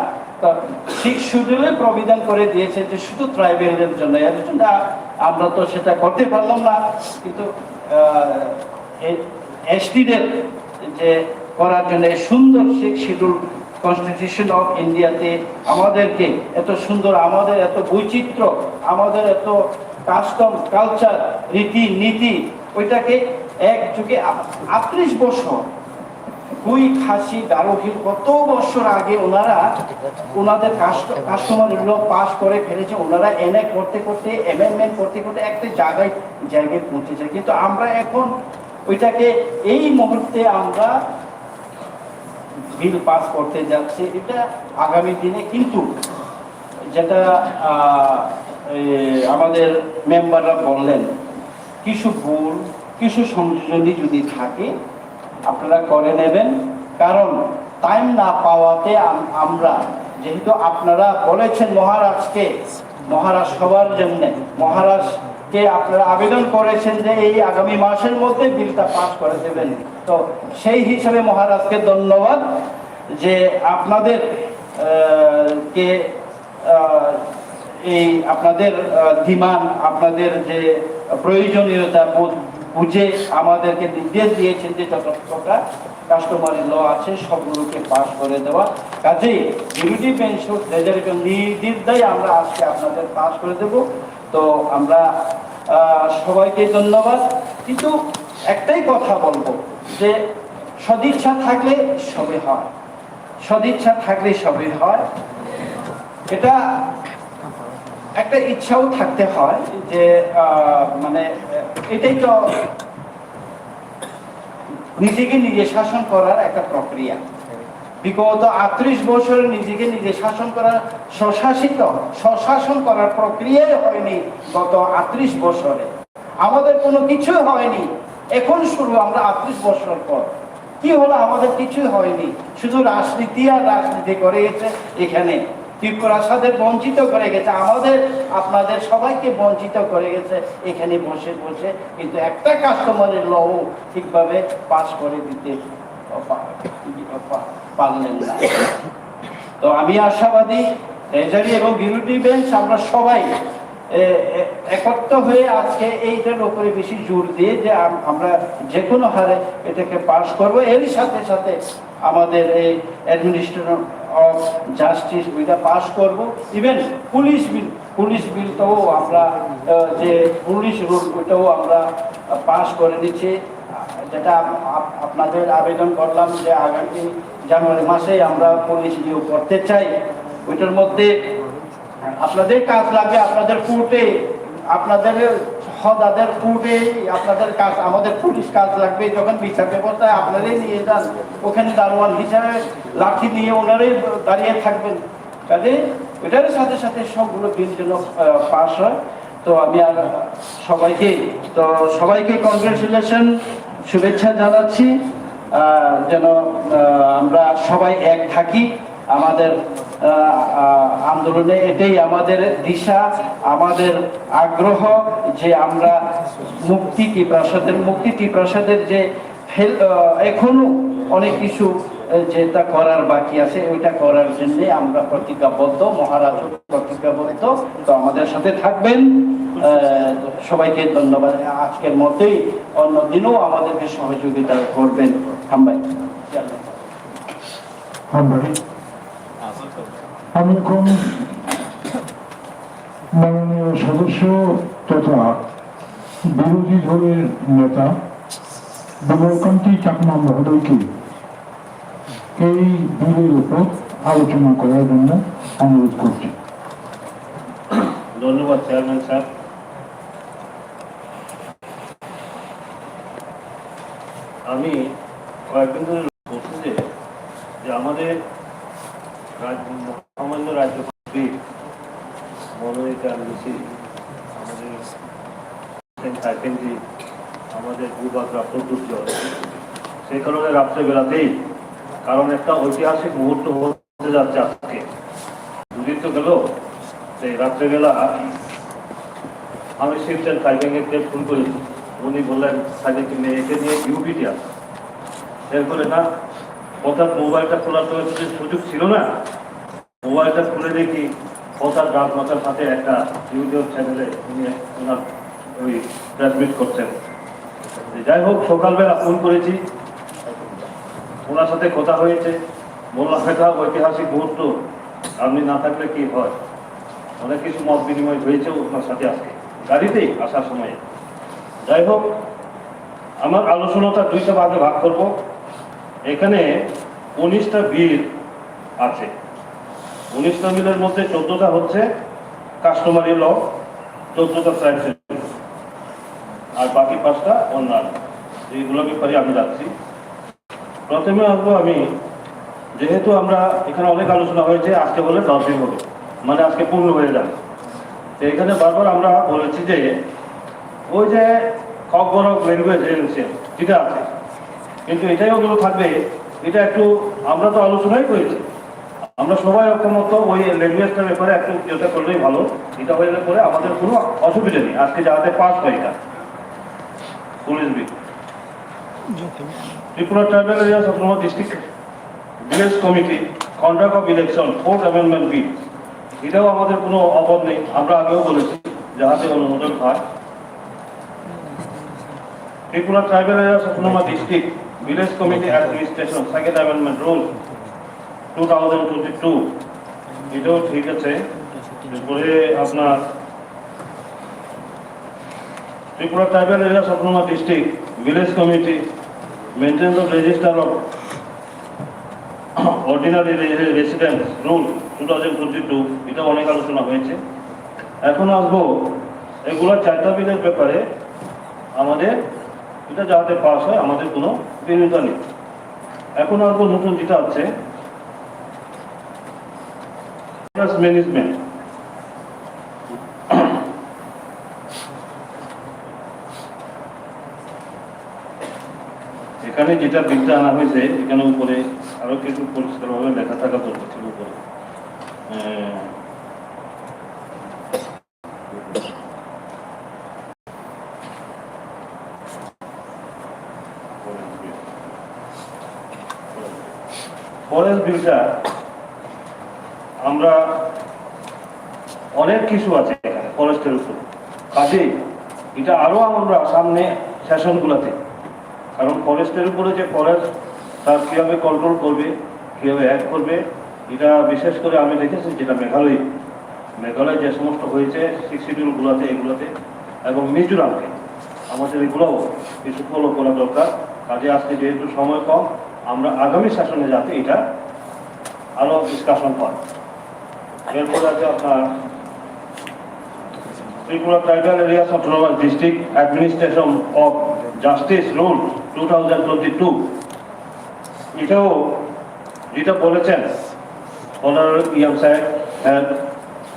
6 শিডিউলে প্রবিধান করে দিয়েছে যে শুধু ট্রাইবেলদের জন্য, এর জন্য আমরা তো সেটা করতে পারলাম না, কিন্তু এসটিদের যে করার জন্য সুন্দর 6 শিডিউল কনস্টিটিউশন অফ ইন্ডিয়াতে আমাদেরকে এত সুন্দর, আমাদের এত বৈচিত্র্য, আমাদের এত কাস্টম কালচার রীতি নীতি, ওইটাকে একযুগে 38 বছর কুই খাসি গারোহিল কত বছর আগে ওনাদের কাস্টমার ল পাস করে ফেলেছে। ওনারা এনে করতে করতে অ্যামেন্ডমেন্ট করতে করতে একটা জায়গায় পৌঁছেছে। কিন্তু আমরা এখন ওইটাকে এই মুহূর্তে আমরা বিল পাস করতে যাচ্ছি, এটা আগামী দিনে কিন্তু যেটা আমাদের মেম্বাররা বললেন, কিছু ভুল কিছু সংযোজনী যদি থাকে আপনারা করে নেবেন। কারণ টাইম না পাওয়াতে আমরা, যেহেতু আপনারা বলেছেন মহারাজ সবার জন্য, মহারাজকে আপনারা আবেদন করেছেন যে এই আগামী মাসের মধ্যে বিলটা পাস করে দেবেন। তো সেই হিসাবে মহারাজকে ধন্যবাদ যে আপনাদের কে এই আপনাদের ডিমান্ড, আপনাদের যে প্রয়োজনীয়তা বুঝে আমাদেরকে নির্দেশ দিয়েছেন যে যতটা কাস্টমারি ল আছে সবগুলোকে পাস করে দেওয়া। কাজেই বিরোধী বেঞ্চ রেজাল্ট নির্দেশ আমরা আজকে আপনাদের পাস করে দেব। তো আমরা সবাইকে ধন্যবাদ। কিন্তু একটাই কথা বলবো যে সদিচ্ছা থাকলে সবই হয়, সদিচ্ছা থাকলে সবই হয়। এটা একটা ইচ্ছাও থাকতে হয় যে মানে এটাই তো নিজেকে নিজে শাসন করার একটা প্রক্রিয়া। বিগত 38 বছর নিজেকে নিজে শাসন করার স্বশাসন করার প্রক্রিয়াই হয়নি গত 38 বছরে। আমাদের কোনো কিছুই হয়নি, এখন শুরু আমরা 38 বছর পর। কি হলো? আমাদের কিছুই হয়নি, শুধু রাজনীতি আর রাজনীতি করে গেছে। এখানে ত্রিপুরাসাদের বঞ্চিত করে গেছে, আমাদের আপনাদের সবাইকে বঞ্চিত করে গেছে এখানে বসে বসে। কিন্তু একটা কাস্টমারের ল ঠিকভাবে পাস করে দিতে পারলেন না। তো আমি আশাবাদী ট্রেজারি এবং বিরোধী বেঞ্চ আমরা সবাই একত্র হয়ে আজকে এইটার উপরে বেশি জোর দিয়ে যে আমরা যে কোনো হারে এটাকে পাস করব। এরই সাথে সাথে আমাদের এই অ্যাডমিনিস্ট্রেশন অফ জাস্টিস ওইটা পাস করব। ইভেন পুলিশ বিলটাও আমরা যে পুলিশ রুল ওইটাও আমরা পাস করে দিচ্ছি, যেটা আপনাদের আবেদন করলাম যে আগামী জানুয়ারি মাসে আমরা পুলিশ নিয়োগ করতে চাই। ওইটার মধ্যে আপনাদের কাজ লাগবে, আপনাদের কোর্টে, আপনাদের হদাদের কোর্টে আপনাদের কাজ, আমাদের পুলিশ কাজ লাগবে। যখন বিচার ব্যবস্থায় আপনারাই নিয়ে যান, ওখানে দারোয়ান হিসাবে লাঠি নিয়ে ওনারাই দাঁড়িয়ে থাকবেন। কাজে ওইটার সাথে সাথে সবগুলো বিল যেন পাস হয়। তো আমি আর সবাইকে কংগ্রেচুলেশন, শুভেচ্ছা জানাচ্ছি। যেন আমরা সবাই এক থাকি আমাদের আন্দোলনে। এটাই আমাদের দিশা, আমাদের আগ্রহ যে আমরা মুক্তি ত্রিপ্রাসাদের যে এখনো অনেক কিছু যেটা করার বাকি আছে ওইটা করার জন্য আমরা প্রতিজ্ঞাবদ্ধ, মহারাজ প্রতিজ্ঞাবদ্ধ। তো আমাদের সাথে থাকবেন। সবাইকে ধন্যবাদ। আজকের মতোই অন্যদিনও আমাদেরকে সহযোগিতা করবেন। আমি এখন মাননীয় সদস্য তথা বিরোধী দলের নেতা বিমলকান্তি চাকমা মহোদয়কে এই বিলের উপর আলোচনা করার জন্য অনুরোধ করছি। ধন্যবাদ চেয়ারম্যান সাহেব। আমি কয়েকদিন ধরে বলছি যে আমাদের সামান্য রাজ্যপাল মনোনীত আমাদের ভূভাগরা প্রত্যুজ্জ্বল, সেই কারণে রাত্রেবেলাতেই, কারণ একটা ঐতিহাসিক মুহূর্ত হতে যাচ্ছে আজকে। দুদিন তো গেল, সেই রাত্রেবেলা আমি শিবচেন সাইকেলকে ফোন করেছি। উনি বললেন সাইকেলকে মেয়েকে নিয়ে ইউপিটি আছে। এরপরে না হঠাৎ মোবাইলটা খোলার তো সুযোগ ছিল না, মোবাইলটা খুলে দেখি হঠাৎ রাত মাথার সাথে একটা ইউটিউব চ্যানেলে উনি ওনার ওই ট্রান্সমিট করছেন। যাই হোক, সকালবেলা ফোন করেছি, ওনার সাথে কথা হয়েছে। বললাম একটা ঐতিহাসিক মুহূর্ত, আপনি না থাকলে কি হয়। অনেক কিছু মত বিনিময় হয়েছে ওনার সাথে আজকে গাড়িতেই আসার সময়ে। যাই হোক, আমার আলোচনাটা দুইটা ভাগে ভাগ করব। এখানে 19টা বিল আছে। 19টা বিলের মধ্যে 14টা হচ্ছে কাস্টমারি ল, 14টা প্রাইভেট, আর বাকি 5টা অন্যান্য। এইগুলো ব্যাপারে আমি যাচ্ছি। প্রথমে আসবো আমি, যেহেতু আমরা এখানে অনেক আলোচনা হয়েছে, আজকে বলে 10 দিন হবে, মানে আজকে পূর্ণ হয়ে যাবে। তো এখানে বারবার আমরা বলেছি যে ওই যে খবর অফ ল্যাঙ্গুয়েজ এজেন্সি যেটা আছে, কিন্তু এটাই ওগুলো থাকবে। এটা একটু আমরা তো আলোচনাই করেছি, আমরা সবাই ঐক্যমত ওই ল্যাঙ্গুয়েজটার ব্যাপারে একটু যেটা করলেই ভালো। এটা হয়ে পরে আমাদের কোনো অসুবিধা নেই, আজকে যাতে পাস হয় এটা police bill. Tripura tribal areas autonomous district village committee conduct of election 4th amendment bill, এটাও আমাদের কোনো অভাব নেই। আমরা আগেও বলেছি যাহাতে অনুমোদন হয়। Tripura tribal areas autonomous district village committee administration second amendment rule 2022, এটাও ঠিক আছে। এরপরে আপনার Tripura tribal areas autonomous district village committee maintenance of register of ordinary residence rule 2022, এটা অনেক আলোচনা হয়েছে। এখন আসবো এগুলো চারটা বিলের ব্যাপারে আমাদের এটা যাতে পাস হয় আমাদের কোনো বিরোধিতা নেই। এখন আসবো নতুন যেটা হচ্ছে ম্যানেজমেন্ট। এখানে যেটা বিলটা আনা হয়েছে এখানে উপরে আরো কিছু পরিষ্কারভাবে লেখা থাকা দরকার ছিল উপরে। ফরেস্ট বিলটা আমরা অনেক কিছু আছে এখানে ফরেস্টের উপর, কাজেই এটা আরো আমরা সামনে সেশনগুলোতে, কারণ ফরেস্টের উপরে যে ফরেস্ট তার কীভাবে কন্ট্রোল করবে, কীভাবে অ্যাক্ট করবে, এটা বিশেষ করে আমি দেখেছি যেটা মেঘালয় যে সমস্ত হয়েছে 6 শিডিউলগুলোতে এগুলোতে, এবং মিজোরামকে আমাদের এগুলোও কিছু ফলো করা দরকার। কাজে আজকে যেহেতু সময় কম, আমরা আগামী সেশনে যাতে এটা আরো ডিসকাশন হয়। এরপরে আছে আপনার Tripura tribal areas autonomous district administration of justice rule 2022, এটাও যেটা বলেছেন অনারেবল পিএম সাহেব,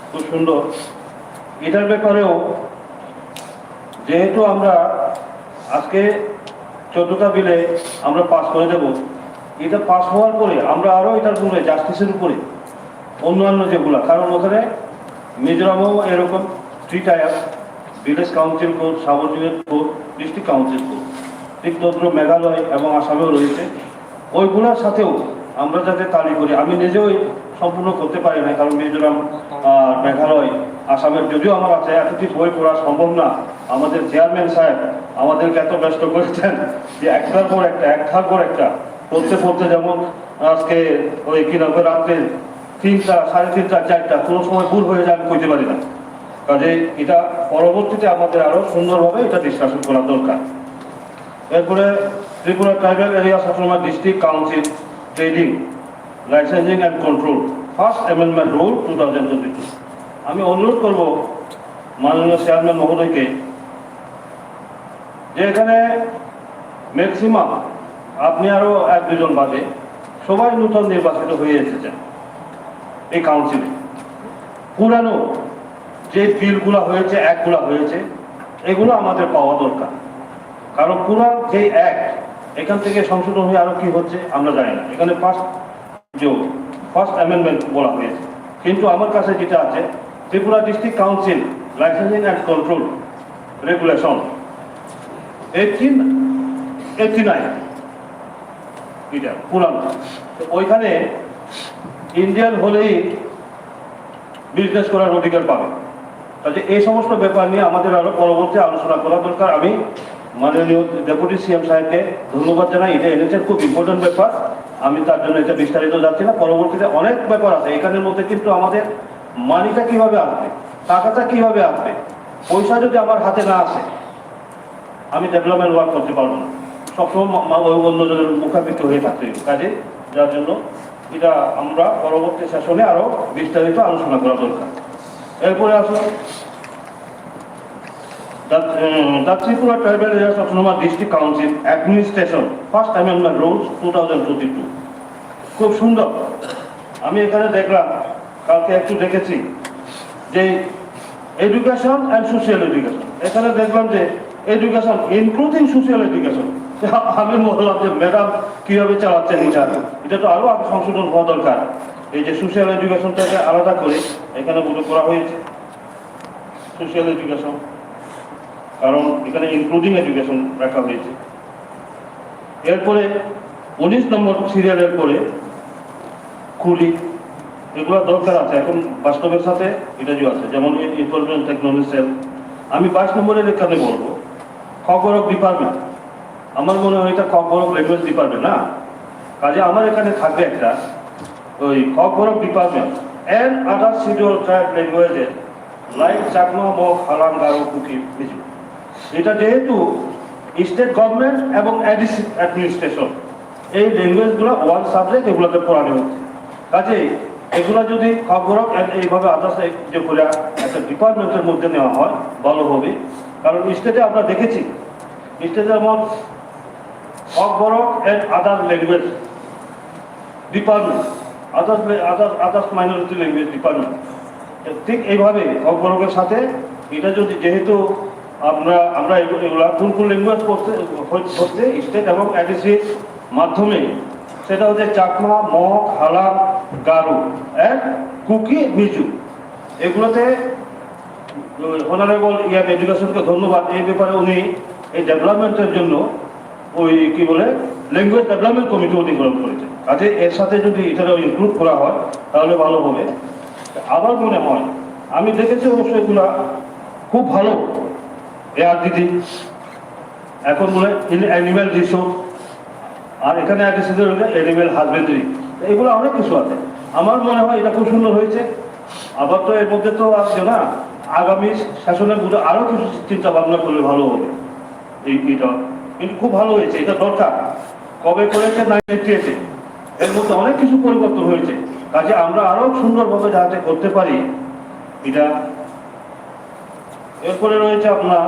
খুব সুন্দর। এটার ব্যাপারেও যেহেতু আমরা আজকে 14টা বিলে আমরা পাস করে দেব, এটা পাস হওয়ার পরে আমরা আরো এটার উপরে জাস্টিসের উপরে অন্যান্য যেগুলা, কারণ ওখানে মিজোরামেও এরকম 3 tyre village council code, sub ordinate code, district council code, ঠিক তদ্র মেঘালয় এবং আসামেও রয়েছে। ওইগুলোর সাথেও আমরা যাতে তালি করি, আমি নিজেও সম্পূর্ণ করতে পারি না, কারণ মিজোরাম আর মেঘালয় আসামের যদিও আমার আছে, এতটি বই পড়া সম্ভব না। আমাদের চেয়ারম্যান সাহেব আমাদেরকে এত ব্যস্ত করেছেন যে একটার পর একটা পড়তে যেমন আজকে ওই কিনা রাত্রে 3টা, 3:30, 4টা কোনো সময় ভুল হয়ে যায় আমি কইতে পারি না। কাজে এটা পরবর্তীতে আমাদের আরো সুন্দরভাবে এটা ডিসকাশন করা দরকার। এরপরে Tripura tribal areas autonomous district council trading licensing and control first amendment rule 2022, আমি অনুরোধ করব মাননীয় চেয়ারম্যান মহোদয়কে যে এখানে ম্যাক্সিমাম আপনি আরো 1-2 জন বাদে সবাই নতুন নির্বাচিত হয়ে এসেছেন এই কাউন্সিলে। পুরানো যে বিলগুলা হয়েছে, অ্যাক্টগুলা হয়েছে, এগুলো আমাদের পাওয়া দরকার, কারণ পুরান যে অ্যাক্ট এখান থেকে সংশোধন হয়ে আরো কি হচ্ছে আমরা জানি না। এখানে ফার্স্ট অ্যামেন্ডমেন্ট বলা হয়েছে, কিন্তু আমার কাছে যেটা আছে Tripura district council licensing and control regulation 1889, এটা পুরানো। ওইখানে ইন্ডিয়ান হলেই বিজনেস করার অধিকার পাবে। কাজে এই সমস্ত ব্যাপার নিয়ে আমাদের আরো পরবর্তী আলোচনা করা দরকার। আমি মাননীয় ডেপুটি সিএম সাহেবকে ধন্যবাদ জানাই, এটা এনেছেন, খুব ইম্পর্টেন্ট ব্যাপার। আমি তার জন্য এটা বিস্তারিত যাচ্ছি না, পরবর্তীতে অনেক ব্যাপার আছে এখানের মধ্যে, কিন্তু আমাদের মানিটা কিভাবে আসবে, টাকাটা কিভাবে আসবে, পয়সা যদি আমার হাতে না আসে আমি ডেভেলপমেন্ট ওয়ার্ক করতে পারবো না, সবসময় অন্যজনের মুখাপেক্ষি হয়ে থাকতে হবে। কাজে যার জন্য এটা আমরা পরবর্তী সেশনে আরো বিস্তারিত আলোচনা করা দরকার। এরপরে আসুন the Tripura Tribal Areas Autonomous District Council Administration First Amendment Rules 2022, খুব সুন্দর। আমি এখানে দেখলাম, কালকে একটু দেখেছি যে এডুকেশন অ্যান্ড সোশিয়াল এডুকেশন, এখানে দেখলাম যে এডুকেশন ইনক্লুডিং সোশিয়াল এডুকেশন। আমি বললাম যে ম্যাডাম কিভাবে চালাচ্ছেন এটা তো আরো সংশোধন হওয়া দরকার। এই যে সোশিয়াল এডুকেশনটাকে আলাদা করে এখানে উল্লেখ করা হয়েছে সোশিয়াল এডুকেশন, কারণ এখানে ইনক্লুডিং এডুকেশন রাখা হয়েছে। এরপরে 19 নম্বর সিরিয়ালের পরে খুলি, এগুলো দরকার আছে এখন বাস্তবের সাথে এটা যে আছে, যেমন ইনফরমেশন টেকনোলজি সেল। আমি 22 নম্বরের এখানে বলবো খবর অফ ডিপার্টমেন্ট, আমার মনে হয় এটা ককবরক ল্যাঙ্গুয়েজ ডিপার্টমেন্ট না, কাজে আমার এখানে থাকবে একটা ওই Kokborok department and other schedule tribe ল্যাঙ্গুয়েজের লাইক চাকমা, মগ, হালাম, গারো, কুকি, মিজু। এটা যেহেতু স্টেট গভর্নমেন্ট এবং অ্যাডমিনিস্ট্রেশন এই ল্যাঙ্গুয়েজগুলো ওয়ান সাবজেক্ট এগুলোতে পড়ানো হচ্ছে, কাজে এগুলো যদি খবরক এইভাবে আদার্স যে করে একটা ডিপার্টমেন্টের মধ্যে নেওয়া হয় ভালো হবে। কারণ স্টেটে আমরা দেখেছি স্টেটে যেমন Kokborok and other language department, others minority language department, ঠিক এইভাবে খবরকের সাথে এটা যদি যেহেতু আমরা এগুলা কোন কোন ল্যাঙ্গুয়েজ হচ্ছে স্টেট এবং অ্যাডিসির মাধ্যমে, সেটা হচ্ছে চাকমা, মগ, হালাম, গারো অ্যান্ড কুকি, মিজু। এগুলোতে অনারেবল এডুকেশনকে ধন্যবাদ, এই ব্যাপারে উনি এই ডেভেলপমেন্টের জন্য ওই কি বলে ল্যাঙ্গুয়েজ ডেভেলপমেন্ট কমিটি উনি গ্রহণ করেছেন। কাজে এর সাথে যদি এটা ইনক্লুড করা হয় তাহলে ভালো হবে। আমার মনে হয় আমি দেখেছি অবশ্যই এগুলা খুব ভালো। এয়ার দিদি এখন বলে অ্যানিম্যাল রিসোর্স, আর এখানে অ্যানিম্যাল হাজবেন্ডারি, এগুলো অনেক কিছু আছে। আমার মনে হয় এটা খুব সুন্দর হয়েছে। আবার তো এর মধ্যে তো আসছে না, আগামী শাসনের মধ্যে আরো কিছু চিন্তা ভাবনা করলে ভালো হবে। এইটা কিন্তু খুব ভালো হয়েছে, এটা দরকার। কবে করেছে 1988 এর মধ্যে অনেক কিছু পরিবর্তন হয়েছে, কাজে আমরা আরো সুন্দরভাবে যাতে করতে পারি এটা। এরপরে রয়েছে আপনার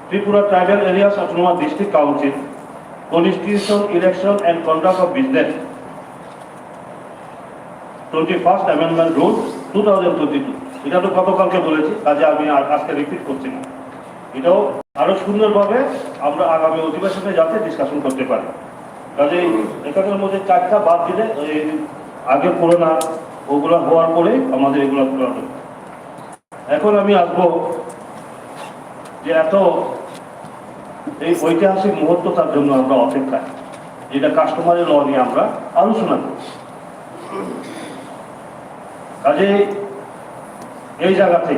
Tripura tribal areas autonomous district council, constitution, election and conduct of business, 21st amendment rule 2022। এটা তো গতকালকে বলেছি, কাজে আমি আজকে রিপিট করছি না। এটাও আরো সুন্দরভাবে আমরা আগামী অধিবেশনে যাতে ডিসকাশন করতে পারি। কাজে এখানের মধ্যে 4টা বাদ দিলে আগে করোনা ওগুলো হওয়ার পরে আমাদের এগুলো করা হবে। এখন আমি আসবো যে এত এই ঐতিহাসিক মুহূর্তটার জন্য আমরা অপেক্ষায়, যেটা কাস্টমারি ল নিয়ে আমরা আলোচনা করি। কাজে এই জায়গাতে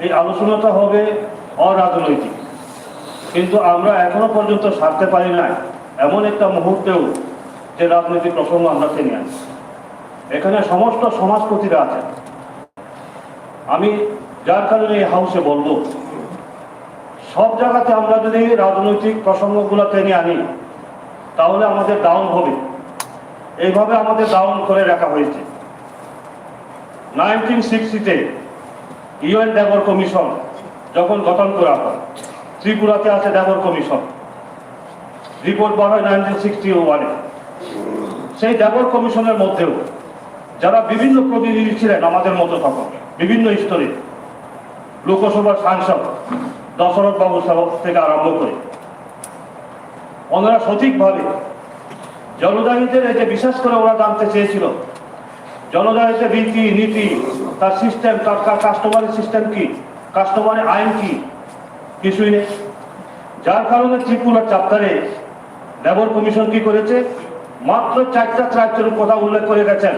এই আলোচনাটা হবে অরাজনৈতিক, কিন্তু আমরা এখনো পর্যন্ত সারতে পারি না এমন একটা মুহূর্তেও যে রাজনৈতিক প্রসঙ্গ আমরা টেনে আনি। এখানে সমস্ত সমাজপতিরা আছেন। আমি যার কারণে এই হাউসে বলবো, সব জায়গাতে আমরা যদি রাজনৈতিক প্রসঙ্গগুলো টেনে আনি তাহলে আমাদের ডাউন হবে। এইভাবে আমাদের ডাউন করে রাখা হয়েছে। 1960-তে ইউএন দেবর কমিশন যখন গঠন করা হয়, ত্রিপুরাতে আছে দেবর কমিশন, রিপোর্ট বার হয় 1961-এ। সেই দেবর কমিশনের মধ্যেও যারা বিভিন্ন প্রতিনিধি ছিলেন আমাদের মতো, তখন বিভিন্ন স্তরে, লোকসভার সাংসদ দশরথ বাবু থেকে আরম্ভ করে, ওনারা সঠিকভাবে জনজাতিদের যে বিশেষ করে ওরা জানতে চেয়েছিল জনজাতিদের রীতি নীতি, তার সিস্টেম, তার কাস্টমারি সিস্টেম কি, কাস্টমারি আইন কি, কিছুই নেই। যার কারণে ত্রিপুরা চ্যাপ্টারে দেবর কমিশন কি করেছে, মাত্র 4টা ট্রাইবের কথা উল্লেখ করে গেছেন।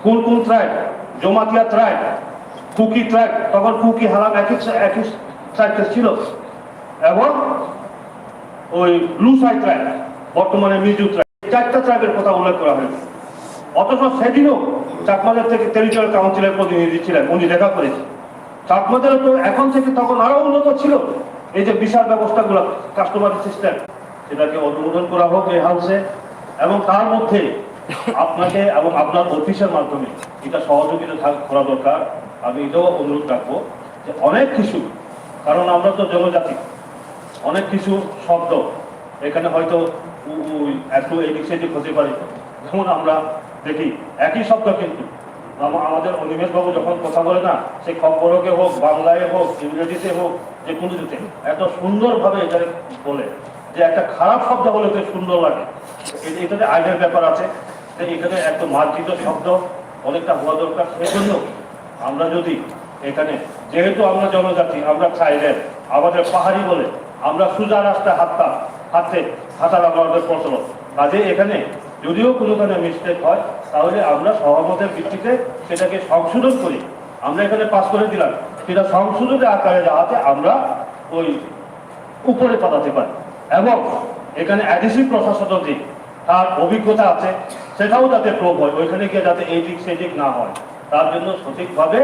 কোন কোন tribe? Jamatia tribe, Kuki tribe, তখন কুকি, হালাম একই ট্রাইব ছিল, এবং ওই লুসাই ট্রাইব, বর্তমানে মিজু ট্রাইব। 4টা ট্রাইবের কথা উল্লেখ করা হয়েছে। অথচ সেদিনও চাকমাদের থেকে টেরিটোরিয়াল কাউন্সিলের প্রতিনিধি ছিলেন, উনি দেখা করেছেন। চাকমাদের তো এখন থেকে তখন আরো উন্নত ছিল এই যে বিশাল ব্যবস্থাগুলো, কাস্টমারি সিস্টেম, সেটাকে অনুমোদন করা হোক এই হাউসে, এবং তার মধ্যে আপনাকে এবং আপনার অফিসের মাধ্যমে এটা সহযোগিতা করা দরকার। আমি এটাও অনুরোধ রাখবো যে অনেক কিছু, কারণ আমরা তো জনজাতি, অনেক কিছু শব্দ এখানে হয়তো একটু এদিক সেদিক হতে পারে। যেমন আমরা দেখি একই শব্দ, কিন্তু আমাদের অনিমেষ বাবু যখন কথা বলে না, সে খবরকে হোক, বাংলায় হোক, ইংরেজিতে হোক, যে কোনো দিতে এত সুন্দরভাবে এটা বলে যে একটা খারাপ শব্দ হলে তো সুন্দর লাগে। এটাতে আইনের ব্যাপার আছে, এখানে একটা মার্জিত শব্দ অনেকটা হওয়া দরকার। সেই জন্য আমরা যদি এখানে, যেহেতু আমরা জনজাতি, আমরা ট্রাইবেল, আমাদের পাহাড়ি বলে আমরা সোজা রাস্তায় হাঁটার আমাদের প্রচলন। কাজে এখানে যদিও কোনোখানে মিস্টেক হয় তাহলে আমরা সহমতের ভিত্তিতে সেটাকে সংশোধন করি। আমরা এখানে পাস করে দিলাম, সেটা সংশোধনের আকারে যাওয়াতে আমরা ওই উপরে পাঠাতে পারি। এবং এখানে অ্যাডিসিভ প্রশাসনের দিক তার অভিজ্ঞতা আছে, সেটাও যাতে প্রয়োগ হয়, ওইখানে গিয়ে যাতে এই দিক সেই দিক না হয়, তার জন্য সঠিকভাবে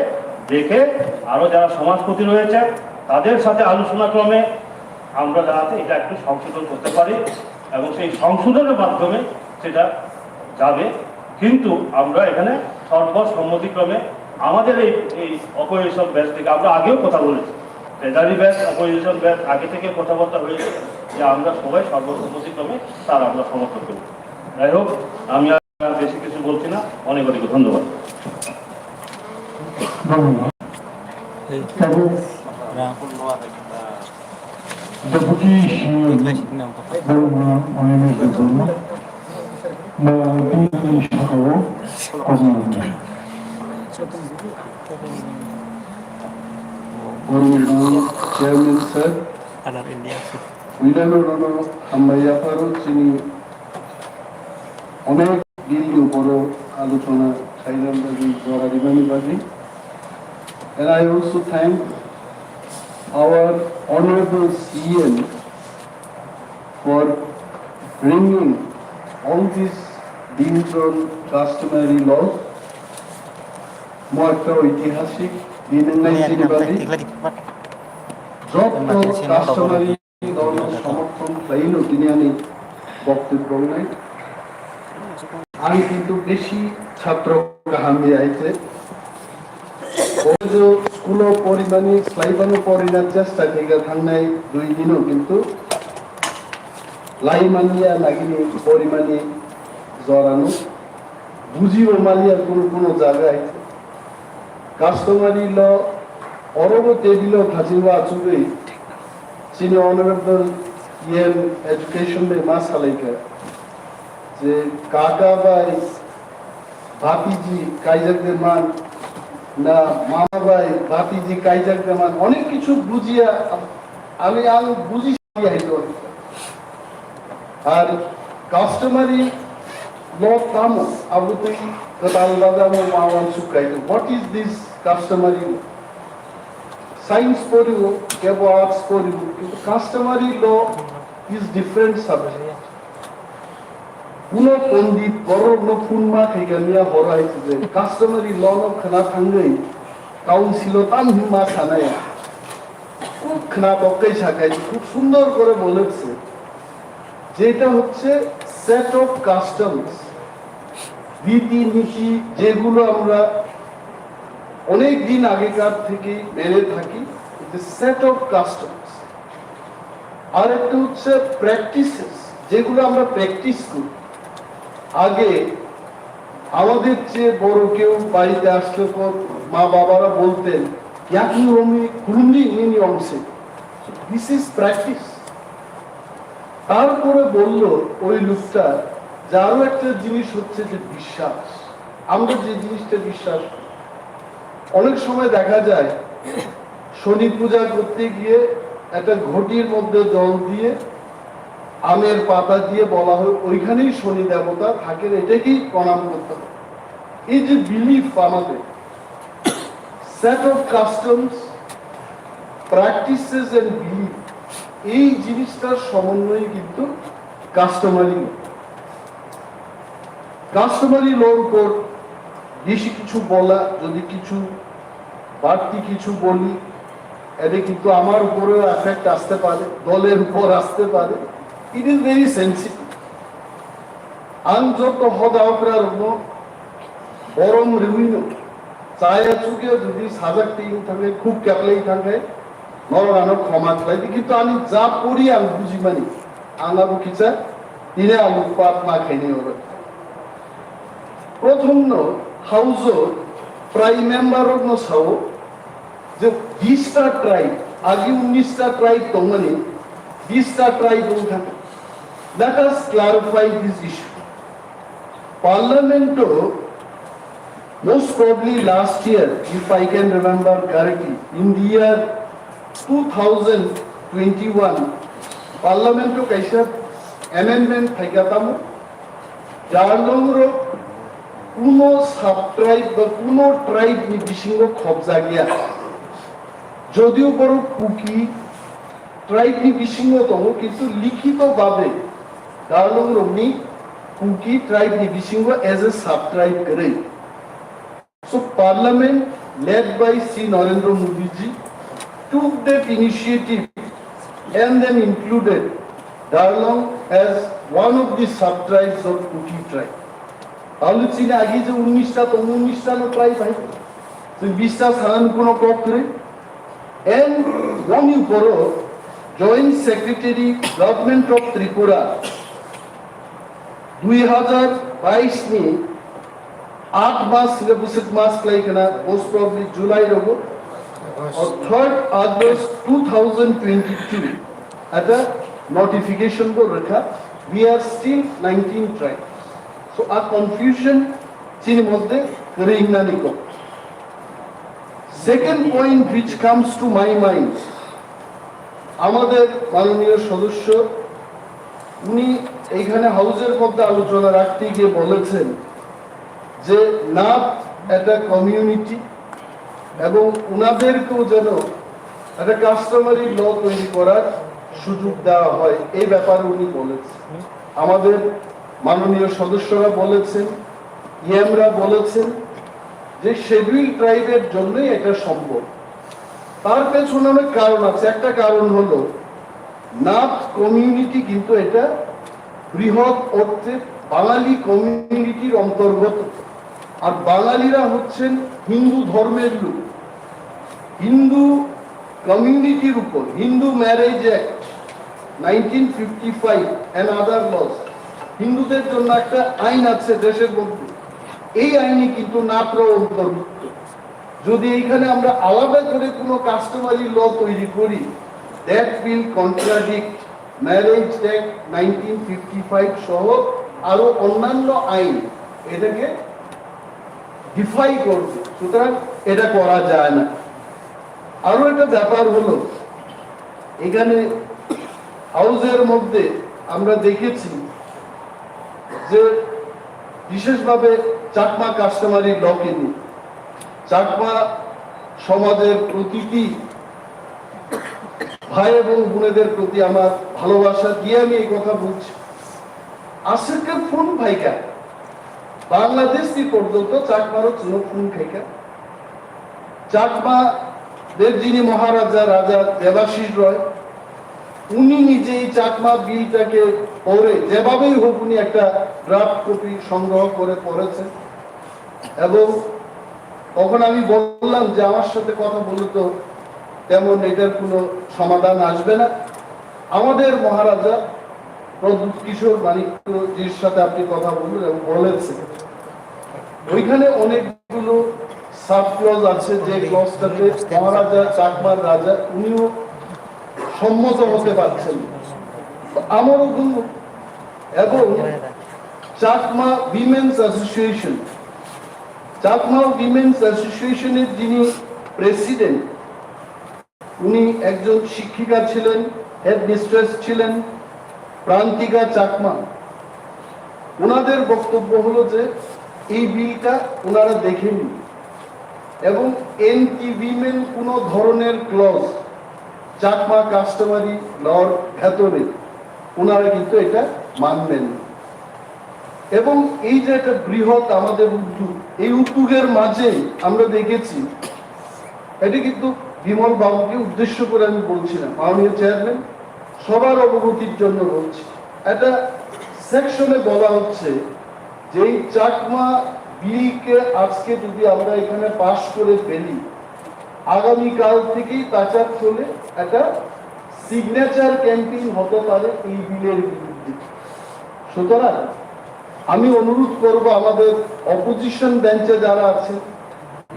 দেখে আরও যারা সমাজপতি রয়েছে তাদের সাথে আলোচনা ক্রমে আমরা যাতে এটা একটু সংশোধন করতে পারি এবং সেই সংশোধনের মাধ্যমে সেটা যাবে। কিন্তু আমরা এখানে সর্বসম্মতিক্রমে আমাদের এই অপোজিশন ব্যাচ থেকে আমরা আগেও কথা বলেছি, ট্রেজারি ব্যাচ অপোজিশন ব্যাচ আগে থেকে কথাবার্তা হয়েছে যে আমরা সবাই সর্বসম্মতিক্রমে তার আমরা সমর্থন করি। যাই হোক, আমি আর বেশি কিছু বলছি না, অনেক অনেক ধন্যবাদ। Deputy Chairman sir, Widow Hambaya Paro Chini অনেক দিন উপর আলোচনা খাইলাম বাজি। And I also thank our Honorable CM for bringing all these deals on customary laws. মই একটা ঐতিহাসিক দিনের নাই চিনিবাদী যত কাস্টমারি লর সমর্থন চাইল তিনি আমি বক্তব্য নাই। আমি কিন্তু বেশি ছাত্র কাহামি আইছে স্কুল পরিমাণে স্লাইবানো পরিণার চেষ্টা থেকে থাকনাই 2 দিনও কিন্তু লাইমানিয়া লাগিনি পরিমাণে জড়ানো বুঝিও মালিয়ার কোনো জায়গায় কাস্টমারি ল অরব টেবিল ভাজিবা আচুবে চিনি অনারেবল ইয়েন এডুকেশন में মাসালাইকা যে কাকা ভাই ভাতিজি কাইজাকদের মান না মামা ভাই ভাতিজি কাইজাকদের মান অনেক কিছু বুঝিয়া আমি বুঝি আইতো। আর কাস্টমারি ল কাম আবু তুই আল্লাহ মাওয়ান সুকাইতো what is this customary science পড়িব কেবল আর্টস পড়িব কিন্তু customary law is different subject. কোন পণ্ডিত বড় ফুনমা থেকে নিয়ে হরাইছে যে কাস্টমারি ল খানা থাঙ্গই কাউন্সিল তাম হিমা খানায় খুব খানা বকাই শাখায় খুব সুন্দর করে বলেছে যেটা হচ্ছে সেট অফ কাস্টমস রীতি নীতি যেগুলো আমরা অনেক দিন আগেকার থেকে মেনে থাকি সেট অফ কাস্টমস। আর একটা হচ্ছে প্র্যাকটিসেস যেগুলো আমরা প্র্যাকটিস করি। আগে আমাদের চেয়ে বড় কেউ বাড়িতে আসলে পর মা বাবারা বলতেন দিস ইজ প্র্যাকটিস। তারপরে বলল ওই লোকটা যে আরো একটা জিনিস হচ্ছে যে বিশ্বাস। আমরা যে জিনিসটা বিশ্বাস অনেক সময় দেখা যায় শনি পূজা করতে গিয়ে একটা ঘটির মধ্যে জল দিয়ে আমের পাতা দিয়ে বলা হয় ওইখানেই শনি দেবতা থাকেন, এটাকেই প্রণাম করতে হবে। এই যে বিলিফ আমাদের set of customs practices and belief এই জিনিসটার সমন্বয়ে কিন্তু কাস্টমারি লর উপর বেশি কিছু বলা, যদি কিছু বাড়তি কিছু বলি এটা কিন্তু আমার উপরেও এফেক্ট আসতে পারে, দলের উপর আসতে পারে। It is very sensitive. আন যত হদাওকরার গরম রিউইনো চায়া চুকে যদি সাজাক টিম থাকে খুব ক্যাপলেই থাকে নরগানো ক্ষমা চাই কিন্তু আমি যা পড়ি আমি বুঝি মানি আঙ্গাবো কিচা তিনে আলু পাত না খাইনি ওরা প্রথম হাউস প্রায় মেম্বার সাও যে 20টা ট্রাইব আগে 19টা ট্রাইব দমানি 20টা ট্রাইব থাকে। Let us clarify this issue. Parliament most probably last year, if I can remember correctly, in the year 2021, Parliament kaisa amendment thaikatamu jarlongro kuno sub tribe ba kuno tribe ni bishingo khobja gya যদিও বড় cookie tribe নি বিসিংহ তম কিন্তু লিখিত ভাবে Darlong Romni, Kuki tribe ni Bisingwa as a sub-tribe kare. So Parliament led by Sri Narendra Modi ji took that initiative and then included Darlong as one of the sub-tribes of Kuki tribe. তাহলে চীনে আগে যে 19টা তো 19টা tribe হয় তো 20টা সাধারণ কোনো cock করে and one উপরও joint secretary government of Tripura 2022 में 8 मास सिलेबस मास लाइकना मोस्ट प्रोबब्ली जुलाई रहो और 3rd August 2022 at a notification को रखा we are still 19 tribes so a confusion चीन मध्य करें ना निको second point which comes to my mind আমাদের মাননীয় সদস্য উনি এইখানে হাউসের মধ্যে আলোচনা রাখতে গিয়ে বলেছেন যে নাপ একটা কমিউনিটি এবং উনাদেরকেও যেন একটা কাস্টমারি ল তৈরি করার সুযোগ দেওয়া হয় এই ব্যাপারে উনি বলেছেন আমাদের মাননীয় সদস্যরা বলেছেন ইএমরা বলেছেন যে শিডিউল ট্রাইবের জন্যই এটা সম্ভব তার পেছনে অনেক কারণ আছে একটা কারণ হলো নাপ কমিউনিটি কিন্তু এটা বৃহৎ অর্থে বাঙালি কমিউনিটির অন্তর্গত আর বাঙালিরা হচ্ছেন হিন্দু ধর্মের লোক হিন্দু কমিউনিটির উপর Hindu marriage act 1955 and other laws হিন্দুদের জন্য একটা আইন আছে দেশের মধ্যে এই আইনে কিন্তু নাপরা অন্তর্ভুক্ত যদি এইখানে আমরা আলাদা করে কোনো কাস্টমারি ল তৈরি করি that will contradict marriage act 1955 সহ আরো অন্যান্য আইন এটাকে ডিফাই করবে সুতরাং এটা করা যায় না আরো একটা ব্যাপার হলো এখানে হাউসের মধ্যে আমরা দেখেছি যে বিশেষভাবে চাকমা কাস্টমারি লকে নিয়ে চাকমা সমাজের প্রতিটি ভাই এবং বোনেদের প্রতি আমার ভালোবাসা দিয়ে আমি এই কথা বলছি আজকের ফোন ভাইকা বাংলাদেশ কি পর্যন্ত চাকমারও ছিল ফোন খাইকা চাকমাদের যিনি মহারাজা রাজা দেবাশিস রয় উনি নিজেই চাকমা বিলটাকে পড়ে যেভাবেই হোক উনি একটা ড্রাফট কপি সংগ্রহ করে পড়েছেন এবং তখন আমি বললাম যে আমার সাথে কথা বলে তো তেমন এটার কোনো সমাধান আসবে না আমাদের মহারাজা প্রদ্যুৎ কিশোর মানিকজির সাথে আপনি কথা বললেন এবং বলেছেন ওইখানে অনেকগুলো সাব ক্লজ আছে যে ক্লজটাতে মহারাজা চাকমার রাজা উনিও সম্মত হতে পারছেন আমারও এবং Chakma women's association Chakma women's অ্যাসোসিয়েশনের যিনি প্রেসিডেন্ট উনি একজন শিক্ষিকা ছিলেন হেড মিস্ট্রেস ছিলেন প্রান্তিকা চাকমা ওনাদের বক্তব্য হলো যে এই বিলটা ওনারা দেখেনি এবং এনটি উইমেন কোন ধরনের ক্লজ চাকমা কাস্টমারি লর ভেতরে ওনারা কিন্তু এটা মানবেন এবং এই যে একটা বৃহৎ আমাদের উদ্যোগ এই উদ্যোগের মাঝে আমরা দেখেছি এটা কিন্তু বিমল বাবুকে উদ্দেশ্য করে আমি বলছি না মাননীয় চেয়ারম্যান সবার অবগতির জন্য বলছি একটা সেকশনে বলা হচ্ছে যে এই চাকমা বিলকে আজকে যদি আমরা এখানে পাশ করে ফেলি আগামীকাল থেকেই তাচার চলে একটা সিগনেচার ক্যাম্পেইন হতে পারে এই বিলের বিরুদ্ধে সুতরাং আমি অনুরোধ করব আমাদের অপোজিশন বেঞ্চে যারা আছে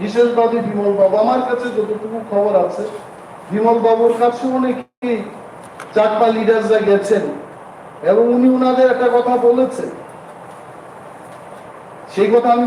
বিশেষভাবে বিমল বাবু আমার কাছে যতটুকু খবর আছে বিমল বাবুর কাছে অনেকেই চাকমা লিডাররা গেছেন এবং উনি ওনাদের একটা কথা বলেছেন সেই কথা আমি